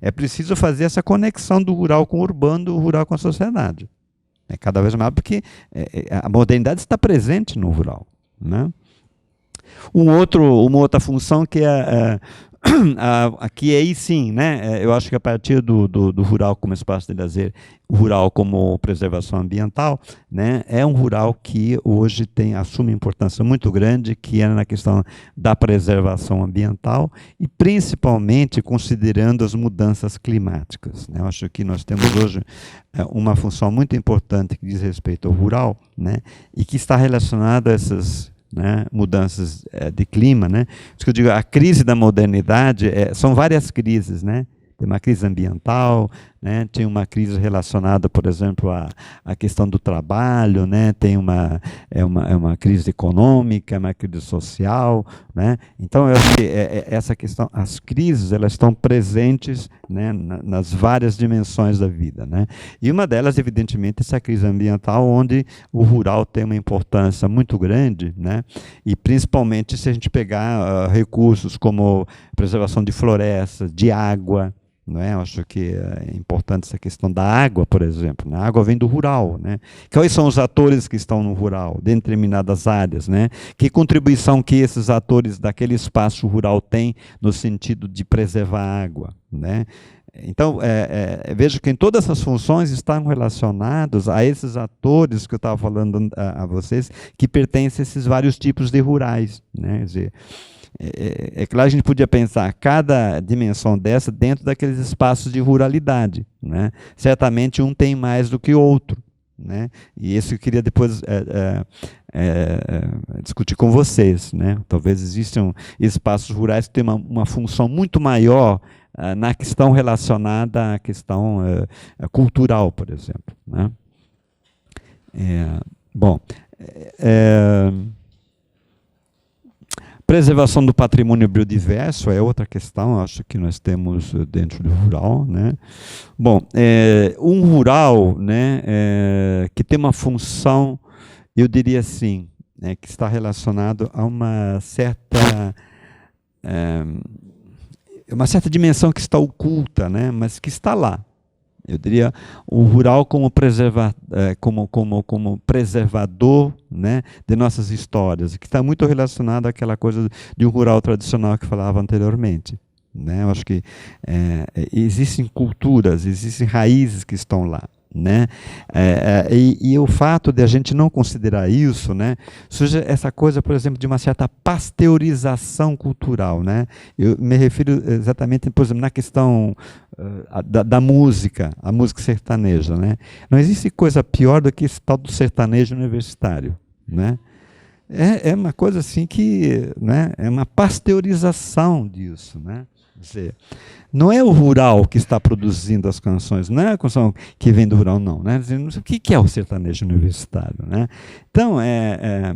é preciso fazer essa conexão do rural com o urbano, do rural com a sociedade. Cada vez mais, porque a modernidade está presente no rural. Uma outra função que aqui aí sim, eu acho que a partir do rural como espaço de lazer, o rural como preservação ambiental, é um rural que hoje assume importância muito grande, que é na questão da preservação ambiental e principalmente considerando as mudanças climáticas. Eu acho que nós temos hoje uma função muito importante que diz respeito ao rural, e que está relacionada a essas mudanças de clima. Isso que eu digo, a crise da modernidade são várias crises. Tem uma crise ambiental, tem uma crise relacionada, por exemplo, à questão do trabalho, tem uma crise econômica, uma crise social. Então, eu acho que essa questão, as crises, elas estão presentes nas várias dimensões da vida. E uma delas, evidentemente, é essa crise ambiental, onde o rural tem uma importância muito grande, e principalmente se a gente pegar recursos como preservação de florestas, de água. Eu acho que é importante essa questão da água, por exemplo. A água vem do rural. Quais são os atores que estão no rural, de determinadas áreas? Que contribuição que esses atores daquele espaço rural têm no sentido de preservar a água? Então, vejo que em todas essas funções estão relacionados a esses atores que eu estava falando a vocês, que pertencem a esses vários tipos de rurais. Quer dizer, é claro, a gente podia pensar cada dimensão dessa dentro daqueles espaços de ruralidade. Certamente um tem mais do que o outro. E isso eu queria depois discutir com vocês. Talvez existam espaços rurais que têm uma função muito maior na questão relacionada à questão cultural, por exemplo. Preservação do patrimônio biodiverso é outra questão, acho que nós temos dentro do rural. Um rural que tem uma função, eu diria assim, que está relacionado a uma certa dimensão que está oculta, mas que está lá. Eu diria o rural como preservador de nossas histórias, que está muito relacionado àquela coisa de um rural tradicional que falava anteriormente. Eu acho que existem culturas, existem raízes que estão lá. E o fato de a gente não considerar isso, surge essa coisa, por exemplo, de uma certa pasteurização cultural. Eu me refiro exatamente, por exemplo, na questão da música, a música sertaneja. Não existe coisa pior do que esse tal do sertanejo universitário. É uma coisa assim que é uma pasteurização disso. Dizer, não é o rural que está produzindo as canções, não é a canção que vem do rural, não. Né? O que é o sertanejo universitário? Né? Então,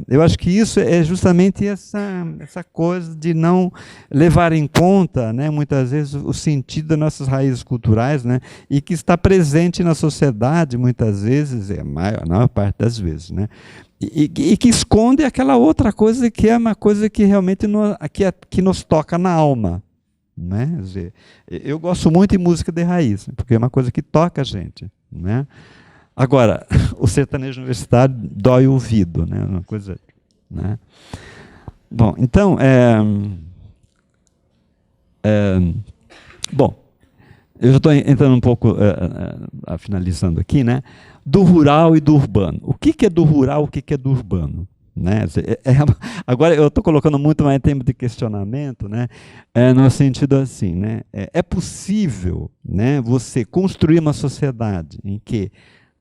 eu acho que isso é justamente essa coisa de não levar em conta, né, muitas vezes, o sentido das nossas raízes culturais, né, e que está presente na sociedade, muitas vezes, a maior parte das vezes. Né? E que esconde aquela outra coisa que é uma coisa que realmente que nos toca na alma. Né? Quer dizer, eu gosto muito de música de raiz, porque é uma coisa que toca a gente. Né? Agora, o sertanejo universitário dói o ouvido, né? Uma coisa. Né? Bom, então, bom, eu já estou entrando um pouco, finalizando aqui, né? Do rural e do urbano. O que é do rural, o que é do urbano? Né? Agora eu estou colocando muito mais em termos de questionamento, né? No sentido assim, né? É possível, né, você construir uma sociedade em que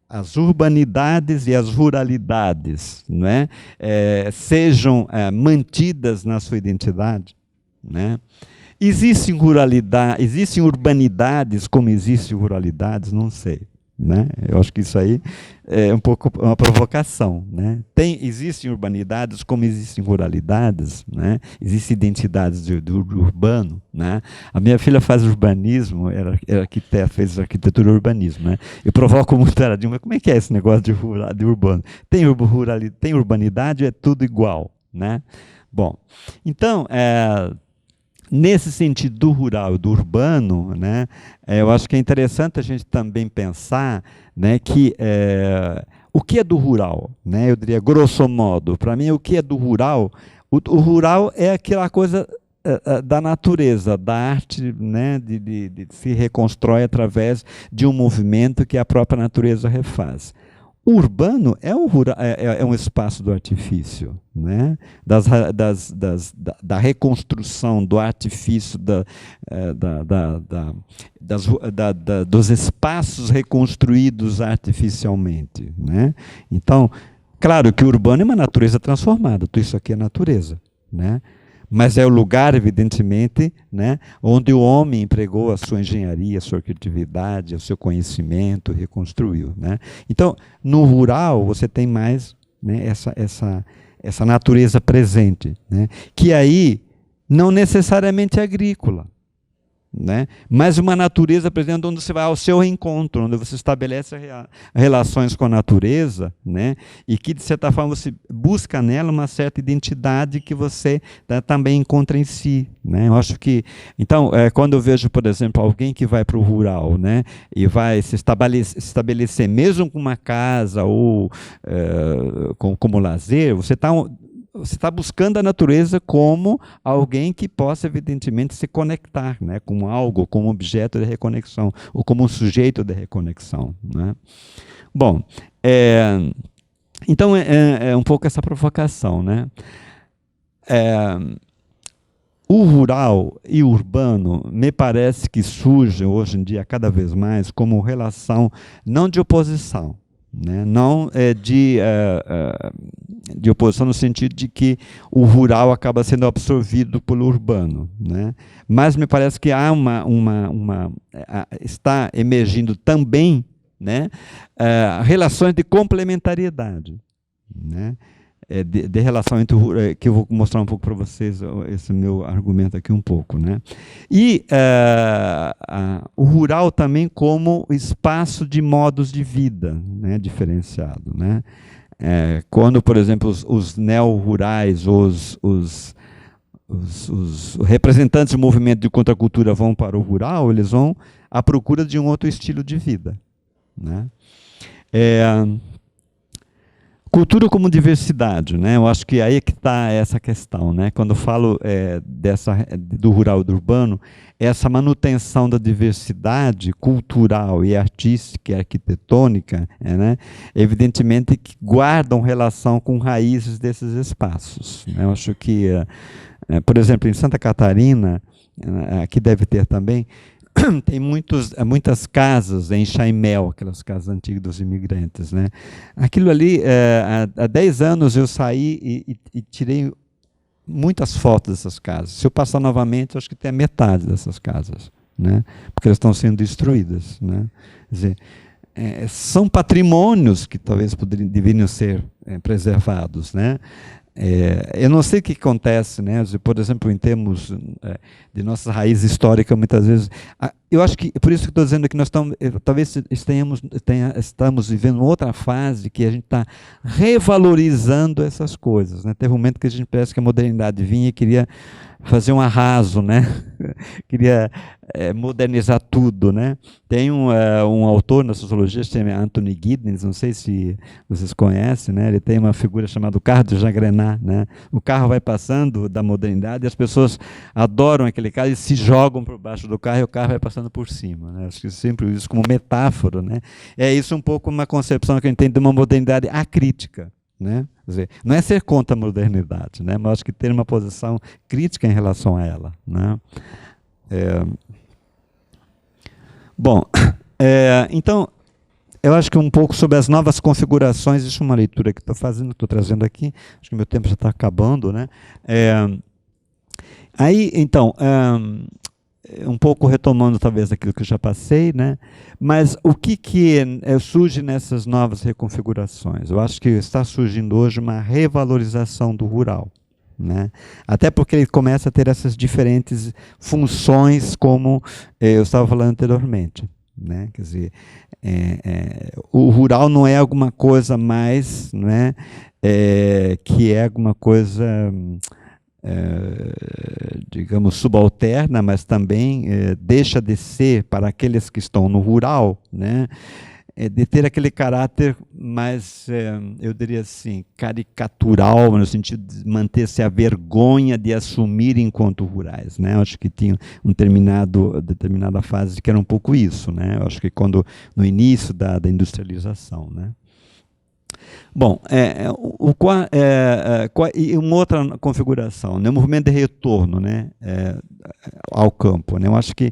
as urbanidades e as ruralidades, né, sejam mantidas na sua identidade? Né? Existem urbanidades como existem ruralidades? Não sei. Né? Eu acho que isso aí é um pouco uma provocação. Né? Existem urbanidades como existem ruralidades, né? Existem identidades do urbano. Né? A minha filha faz urbanismo, era arquiteta, fez arquitetura e urbanismo. Né? Eu provoco muito ela, mas como é que é esse negócio de urbano? Tem urbanidade, é tudo igual. Né? Bom, então, nesse sentido do rural e do urbano, né, eu acho que é interessante a gente também pensar, né, que o que é do rural? Né, eu diria, grosso modo, para mim, o que é do rural? O rural é aquela coisa da natureza, da arte, né, de se reconstrói através de um movimento que a própria natureza refaz. O urbano é um espaço do artifício, né? Da reconstrução do artifício, dos espaços reconstruídos artificialmente. Né? Então, claro que o urbano é uma natureza transformada, tudo isso aqui é natureza. Né? Mas é o lugar, evidentemente, né, onde o homem empregou a sua engenharia, a sua criatividade, o seu conhecimento, reconstruiu. Né? Então, no rural, você tem mais, né, essa natureza presente, né, que aí não necessariamente é agrícola. Né? Mas uma natureza, por exemplo, onde você vai ao seu reencontro, onde você estabelece relações com a natureza, né? E que, de certa forma, você busca nela uma certa identidade que você também encontra em si. Né? Eu acho que, então, quando eu vejo, por exemplo, alguém que vai para o rural, né, e vai se estabelecer mesmo com uma casa ou como lazer, você está buscando a natureza como alguém que possa, evidentemente, se conectar, né, com algo, como objeto de reconexão, ou como um sujeito de reconexão. Né? Bom, então é um pouco essa provocação. Né? O rural e o urbano me parece que surgem hoje em dia cada vez mais como relação não de oposição, né? Não de oposição no sentido de que o rural acaba sendo absorvido pelo urbano, né? Mas me parece que há está emergindo também, né, relações de complementariedade, né? De relação entre que eu vou mostrar um pouco para vocês esse meu argumento aqui um pouco, né? E o rural também como espaço de modos de vida, né, diferenciado, né? Quando, por exemplo, os neo-rurais, os representantes do movimento de contracultura vão para o rural, eles vão à procura de um outro estilo de vida, né? Cultura como diversidade, né? Eu acho que aí é que está essa questão, né? Quando eu falo do rural e do urbano, essa manutenção da diversidade cultural e artística e arquitetônica, né? Evidentemente que guardam relação com raízes desses espaços. Né? Eu acho que, por exemplo, em Santa Catarina, aqui deve ter também, tem muitas casas em Chaimel, aquelas casas antigas dos imigrantes. Né? Aquilo ali, há 10 anos eu saí e tirei muitas fotos dessas casas. Se eu passar novamente, eu acho que tem a metade dessas casas, né? Porque elas estão sendo destruídas, né? Quer dizer, são patrimônios que talvez deveriam ser preservados, né? Eu não sei o que acontece, né? Por exemplo, em termos de nossa raiz histórica, muitas vezes. Eu acho que, por isso que estou dizendo que nós talvez estamos vivendo outra fase que a gente está revalorizando essas coisas, né? Teve um momento que a gente parece que a modernidade vinha e queria fazer um arraso, né? Queria modernizar tudo, né? Tem um autor na sociologia, se chama Anthony Giddens, não sei se vocês conhecem, né? Ele tem uma figura chamada o carro de Jagrenat, né? O carro vai passando da modernidade e as pessoas adoram aquele carro e se jogam por baixo do carro e o carro vai passando por cima, né? Acho que sempre isso como metáfora, né? É isso um pouco uma concepção que eu entendo de uma modernidade acrítica, né? Quer dizer, não é ser contra a modernidade, né? Mas acho que ter uma posição crítica em relação a ela, né? Bom, então, eu acho que um pouco sobre as novas configurações, isso é uma leitura que estou fazendo, estou trazendo aqui, acho que meu tempo já está acabando, né? Aí, então, um pouco retomando talvez aquilo que eu já passei, né? Mas o que surge nessas novas reconfigurações? Eu acho que está surgindo hoje uma revalorização do rural, né? Até porque ele começa a ter essas diferentes funções, como eu estava falando anteriormente, né? Quer dizer, o rural não é alguma coisa mais, né? Que é alguma coisa digamos, subalterna, mas também deixa de ser, para aqueles que estão no rural, né, de ter aquele caráter mais, eu diria assim, caricatural, no sentido de manter-se a vergonha de assumir enquanto rurais, né? Eu acho que tinha determinada fase que era um pouco isso, né? Eu acho que no início da industrialização, né? Bom, e uma outra configuração, né, o movimento de retorno, né, ao campo, né, eu acho que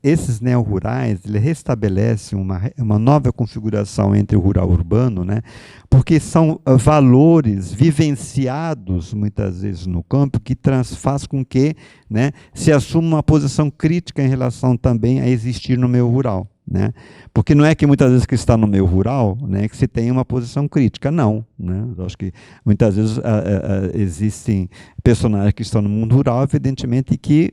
esses neo-rurais restabelecem uma nova configuração entre o rural e o urbano, né, porque são valores vivenciados muitas vezes no campo que faz com que, né, se assuma uma posição crítica em relação também a existir no meio rural. Né? Porque não é que muitas vezes que está no meio rural, né, que se tem uma posição crítica, não. Né? Eu acho que muitas vezes existem personagens que estão no mundo rural, evidentemente, que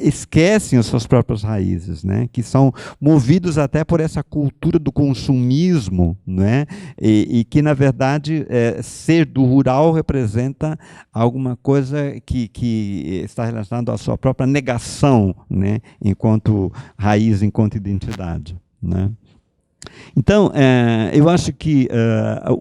esquecem as suas próprias raízes, né? Que são movidos até por essa cultura do consumismo, né? E que, na verdade, ser do rural representa alguma coisa que está relacionada à sua própria negação, né? Enquanto raiz, enquanto identidade, né? Então, eu acho que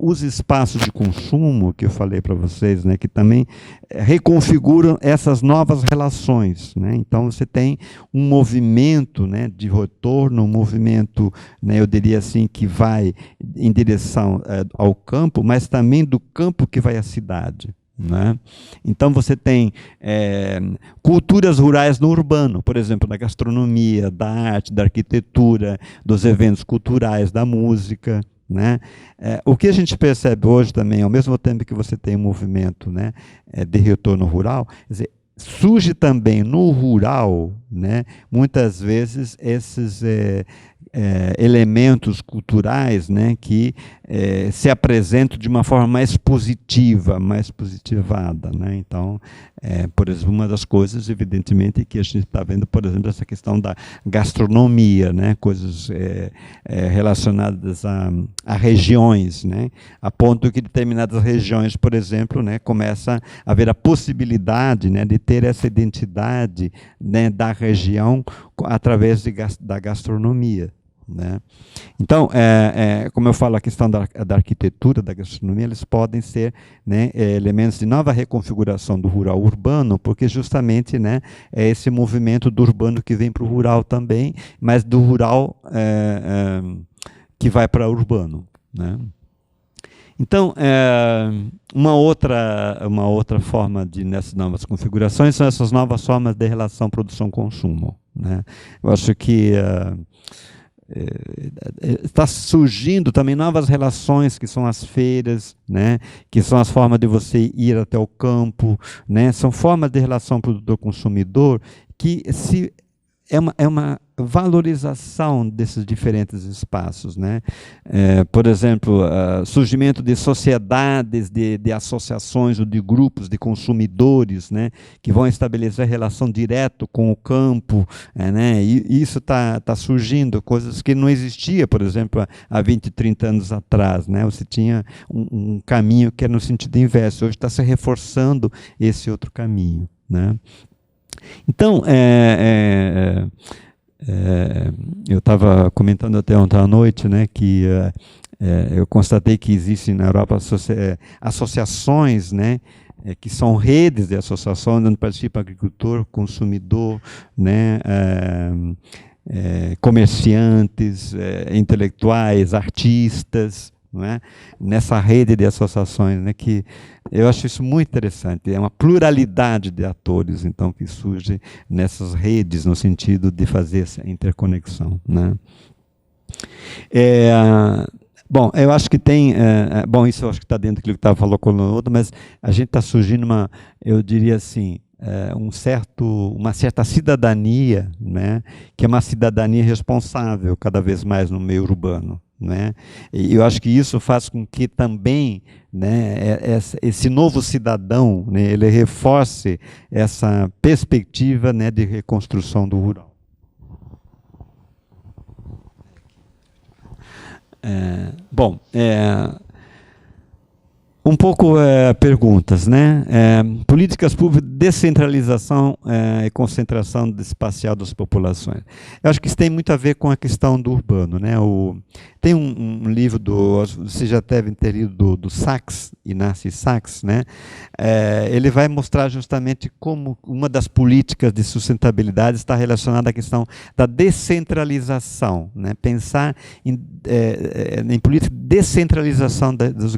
os espaços de consumo que eu falei para vocês, né, que também reconfiguram essas novas relações, né? Então, você tem um movimento, né, de retorno, um movimento, né, eu diria assim, que vai em direção ao campo, mas também do campo que vai à cidade. Né? Então você tem culturas rurais no urbano, por exemplo, da gastronomia, da arte, da arquitetura, dos eventos culturais, da música. Né? O que a gente percebe hoje também, ao mesmo tempo que você tem um movimento, né, de retorno rural, quer dizer, surge também no rural, né, muitas vezes esses elementos culturais, né, que se apresentam de uma forma mais positiva, mais positivada. Né? Então, por exemplo, uma das coisas, evidentemente, que a gente está vendo, por exemplo, essa questão da gastronomia, né? Coisas relacionadas a regiões, né? A ponto que determinadas regiões, por exemplo, né, começa a haver a possibilidade, né, de ter essa identidade, né, da região através da gastronomia. Né? Então, como eu falo, a questão da arquitetura, da gastronomia, eles podem ser, né, elementos de nova reconfiguração do rural urbano, porque justamente, né, é esse movimento do urbano que vem para o rural também, mas do rural que vai para o urbano. Né? Então, uma outra forma nessas novas configurações são essas novas formas de relação produção-consumo. Né? Eu acho que está surgindo também novas relações, que são as feiras, né, que são as formas de você ir até o campo, né, são formas de relação produtor-consumidor que é uma valorização desses diferentes espaços, né? Por exemplo, surgimento de sociedades, de associações ou de grupos de consumidores, né, que vão estabelecer relação direta com o campo, né? E isso está surgindo, coisas que não existia, por exemplo, há 20, 30 anos atrás, né? Você tinha um caminho que era no sentido inverso, hoje está se reforçando esse outro caminho, né? Então, eu estava comentando até ontem à noite, né, que eu constatei que existem na Europa associações, né, que são redes de associações onde participa agricultor, consumidor, né, comerciantes, intelectuais, artistas, não é? Nessa rede de associações, né, que eu acho isso muito interessante. É uma pluralidade de atores, então, que surge nessas redes, no sentido de fazer essa interconexão, né? Bom, eu acho que tem... bom, isso eu acho que está dentro daquilo que estava falando com o outro, mas a gente está surgindo eu diria assim, uma certa cidadania, né, que é uma cidadania responsável cada vez mais no meio urbano, né? E eu acho que isso faz com que também, né, esse novo cidadão, né, ele reforce essa perspectiva, né, de reconstrução do rural. Bom, um pouco perguntas, né? Políticas públicas, descentralização e concentração espacial das populações. Eu acho que isso tem muito a ver com a questão do urbano, né? Tem um livro você já deve ter lido do Sachs, Inácio Sachs, né? Ele vai mostrar justamente como uma das políticas de sustentabilidade está relacionada à questão da descentralização, né? Pensar em política de descentralização das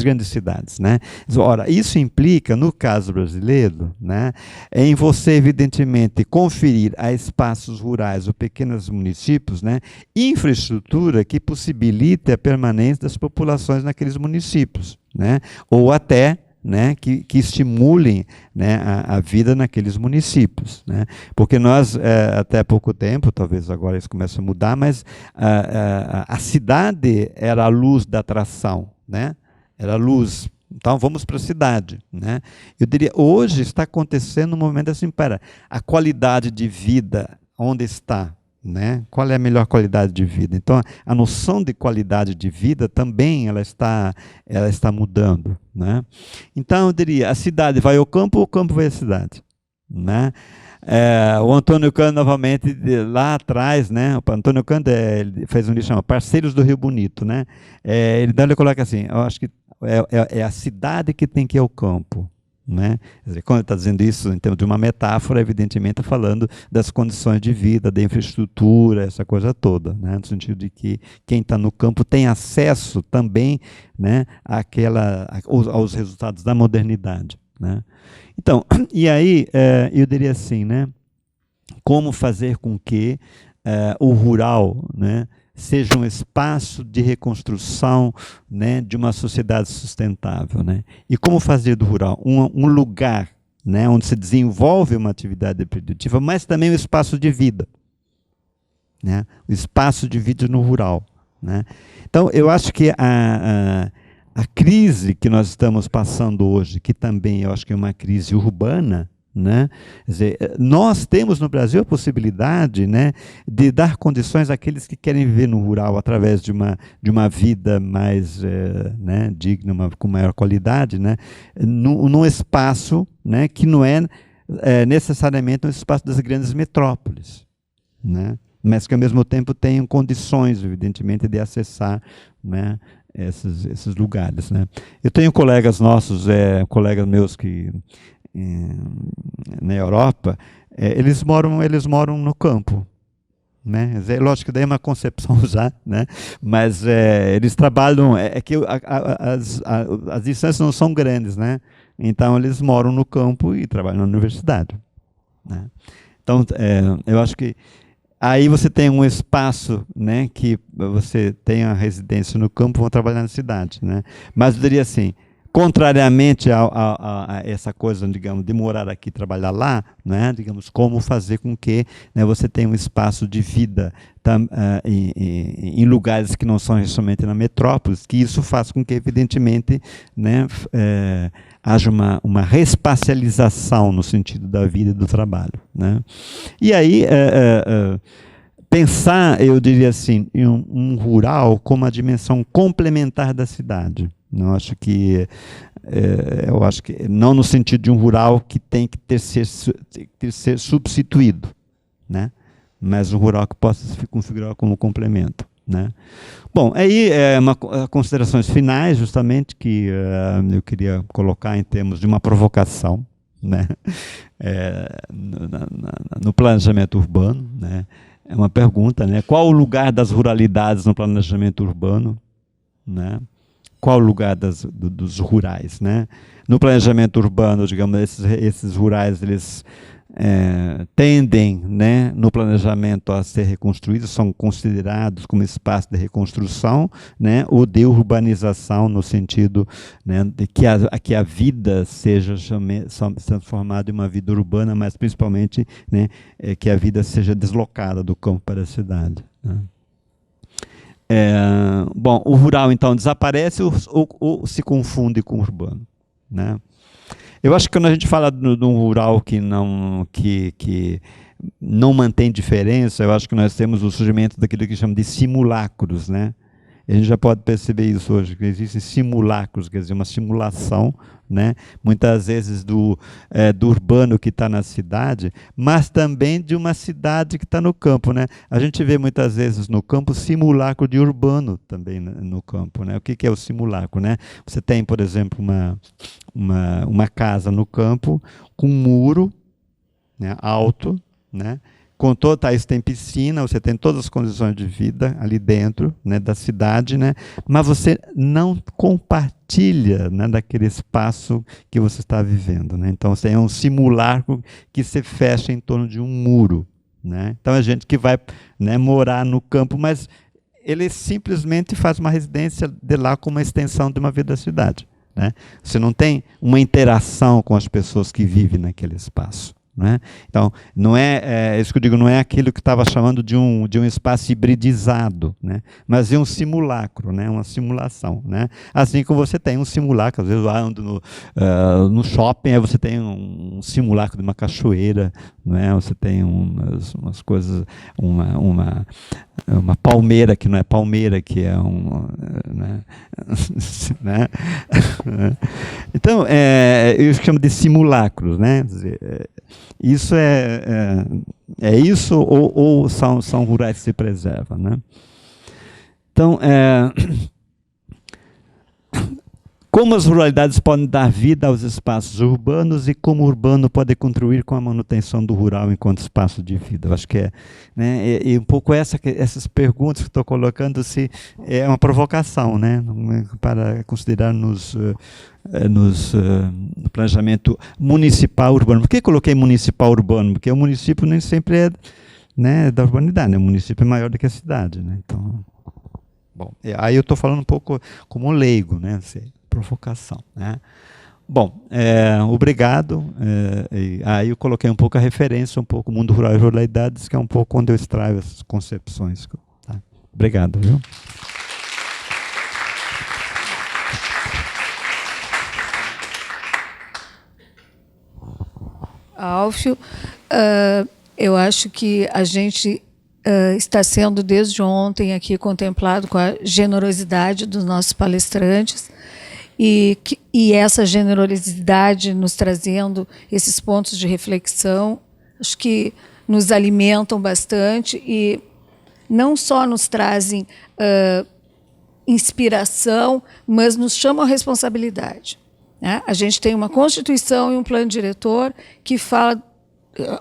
grandes cidades, né? Ora, isso implica, no caso brasileiro, né, em você, evidentemente, conferir a espaços rurais ou pequenos municípios, né, infraestrutura que possibilite a permanência das populações naqueles municípios, né, ou até, né, que estimulem, né, a vida naqueles municípios, né? Porque nós, até pouco tempo, talvez agora isso comece a mudar, mas a cidade era a luz da atração, né? Era a luz. Então vamos para a cidade, né? Eu diria, hoje está acontecendo um momento assim, a qualidade de vida, onde está? Né? Qual é a melhor qualidade de vida? Então, a noção de qualidade de vida também ela está mudando, né? Então, eu diria, a cidade vai ao campo, o campo vai à cidade, né? O Antônio Cândido, novamente, lá atrás, né? O Antônio Cândido ele fez um livro chamado Parceiros do Rio Bonito, né? Ele coloca assim, eu acho que é a cidade que tem que ir ao campo, né? Quer dizer, quando ele está dizendo isso em termos de uma metáfora, evidentemente está falando das condições de vida, da infraestrutura, essa coisa toda, né? No sentido de que quem está no campo tem acesso também, né, aos resultados da modernidade, né? Então, e aí eu diria assim, né, como fazer com que o rural, né, seja um espaço de reconstrução, né, de uma sociedade sustentável, né? E como fazer do rural um lugar, né, onde se desenvolve uma atividade produtiva, mas também um espaço de vida, né? O espaço de vida no rural, né? Então, eu acho que a crise que nós estamos passando hoje, que também eu acho que é uma crise urbana, né? Quer dizer, nós temos no Brasil a possibilidade, né, de dar condições àqueles que querem viver no rural através de uma vida mais né, digna, com maior qualidade, né, num espaço, né, que não é necessariamente um espaço das grandes metrópoles, né, mas que ao mesmo tempo tenham condições, evidentemente, de acessar, né, esses lugares, né. Eu tenho colegas nossos, colegas meus que na Europa, eles moram no campo, né? Lógico que daí é uma concepção já, né? Mas eles trabalham, que as distâncias não são grandes, né? Então eles moram no campo e trabalham na universidade, né? Então eu acho que Aí você tem um espaço, né, que você tem a residência no campo, vão trabalhar na cidade, né? Mas eu diria assim, contrariamente a essa coisa, digamos, de morar aqui e trabalhar lá, né, digamos, como fazer com que, né, você tenha um espaço de vida em lugares que não são somente na metrópole, que isso faz com que, evidentemente, né, haja uma respacialização no sentido da vida e do trabalho, né? E aí, pensar, eu diria assim, em um rural como a dimensão complementar da cidade. Eu acho que não no sentido de um rural que tem que ser substituído, né? Mas um rural que possa se configurar como complemento, né? Bom, aí considerações finais, justamente, que eu queria colocar em termos de uma provocação, né? No planejamento urbano, né? É uma pergunta, né? Qual o lugar das ruralidades no planejamento urbano, né? Qual o lugar dos rurais, né? No planejamento urbano, digamos, esses rurais, eles tendem, né, no planejamento a ser reconstruídos, são considerados como espaço de reconstrução, né, ou de urbanização, no sentido, né, de que a vida seja transformada em uma vida urbana, mas principalmente, né, que a vida seja deslocada do campo para a cidade, né? Bom, o rural então desaparece ou se confunde com o urbano, né? Eu acho que quando a gente fala de um rural que não mantém diferença, eu acho que nós temos o surgimento daquilo que chama de simulacros, né? E a gente já pode perceber isso hoje, que existem simulacros, quer dizer, uma simulação, né? Muitas vezes do urbano que está na cidade, mas também de uma cidade que está no campo, né? A gente vê muitas vezes no campo simulacro de urbano também no campo, né? O que é o simulacro, né? Você tem, por exemplo, uma casa no campo com um muro, né, alto, né? Com isso tem piscina, você tem todas as condições de vida ali dentro, né, da cidade, né, mas você não compartilha, né, daquele espaço que você está vivendo, né? Então você é um simulacro que se fecha em torno de um muro, né? Então é gente que vai, né, morar no campo, mas ele simplesmente faz uma residência de lá como uma extensão de uma vida da cidade, né? Você não tem uma interação com as pessoas que vivem naquele espaço, né? Então, não isso que eu digo, não é aquilo que estava chamando de um espaço hibridizado, né? Mas é um simulacro, né? Uma simulação, né? Assim como você tem um simulacro, às vezes eu ando no shopping, aí você tem um simulacro de uma cachoeira, não é? Você tem umas coisas, uma palmeira que não é palmeira, que é né? Né? Então, eu chamo de simulacros, né? Quer dizer, isso é isso ou são rurais que se preservam, né? Então, como as ruralidades podem dar vida aos espaços urbanos e como o urbano pode contribuir com a manutenção do rural enquanto espaço de vida? Eu acho que né, e um pouco essas perguntas que estou colocando é uma provocação, né, para considerar no planejamento municipal urbano. Por que coloquei municipal urbano? Porque o município nem sempre é, né, da urbanidade, né? O município é maior do que a cidade, né? Então, bom, aí eu estou falando um pouco como leigo, né? Provocação, né? Bom, obrigado. Aí eu coloquei um pouco a referência, um pouco o mundo rural e ruralidades, que é um pouco onde eu extraio essas concepções. Tá? Obrigado, viu? Álfio, eu acho que a gente está sendo desde ontem aqui contemplado com a generosidade dos nossos palestrantes e essa generosidade nos trazendo esses pontos de reflexão, acho que nos alimentam bastante e não só nos trazem inspiração, mas nos chamam a responsabilidade, né? A gente tem uma Constituição e um plano diretor que fala,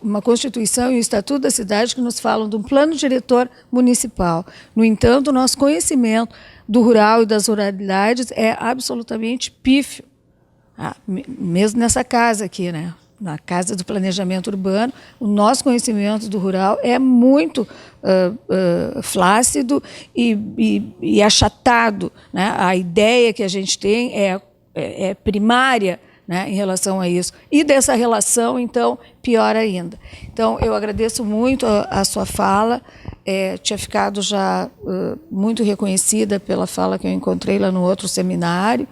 uma Constituição e um Estatuto da Cidade que nos falam de um plano diretor municipal. No entanto, o nosso conhecimento do rural e das ruralidades é absolutamente pífio, mesmo nessa casa aqui, né? na Casa do Planejamento Urbano, o nosso conhecimento do rural é muito flácido e achatado, né? A ideia que a gente tem é primária, né, em relação a isso. E dessa relação, então, pior ainda. Então, eu agradeço muito a sua fala, tinha ficado já muito reconhecida pela fala que eu encontrei lá no outro seminário,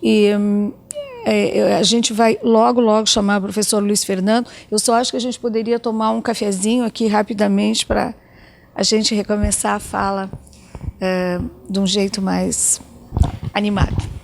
e a gente vai logo, logo chamar o professor Luiz Fernando. Eu só acho que a gente poderia tomar um cafezinho aqui rapidamente para a gente recomeçar a fala de um jeito mais animado.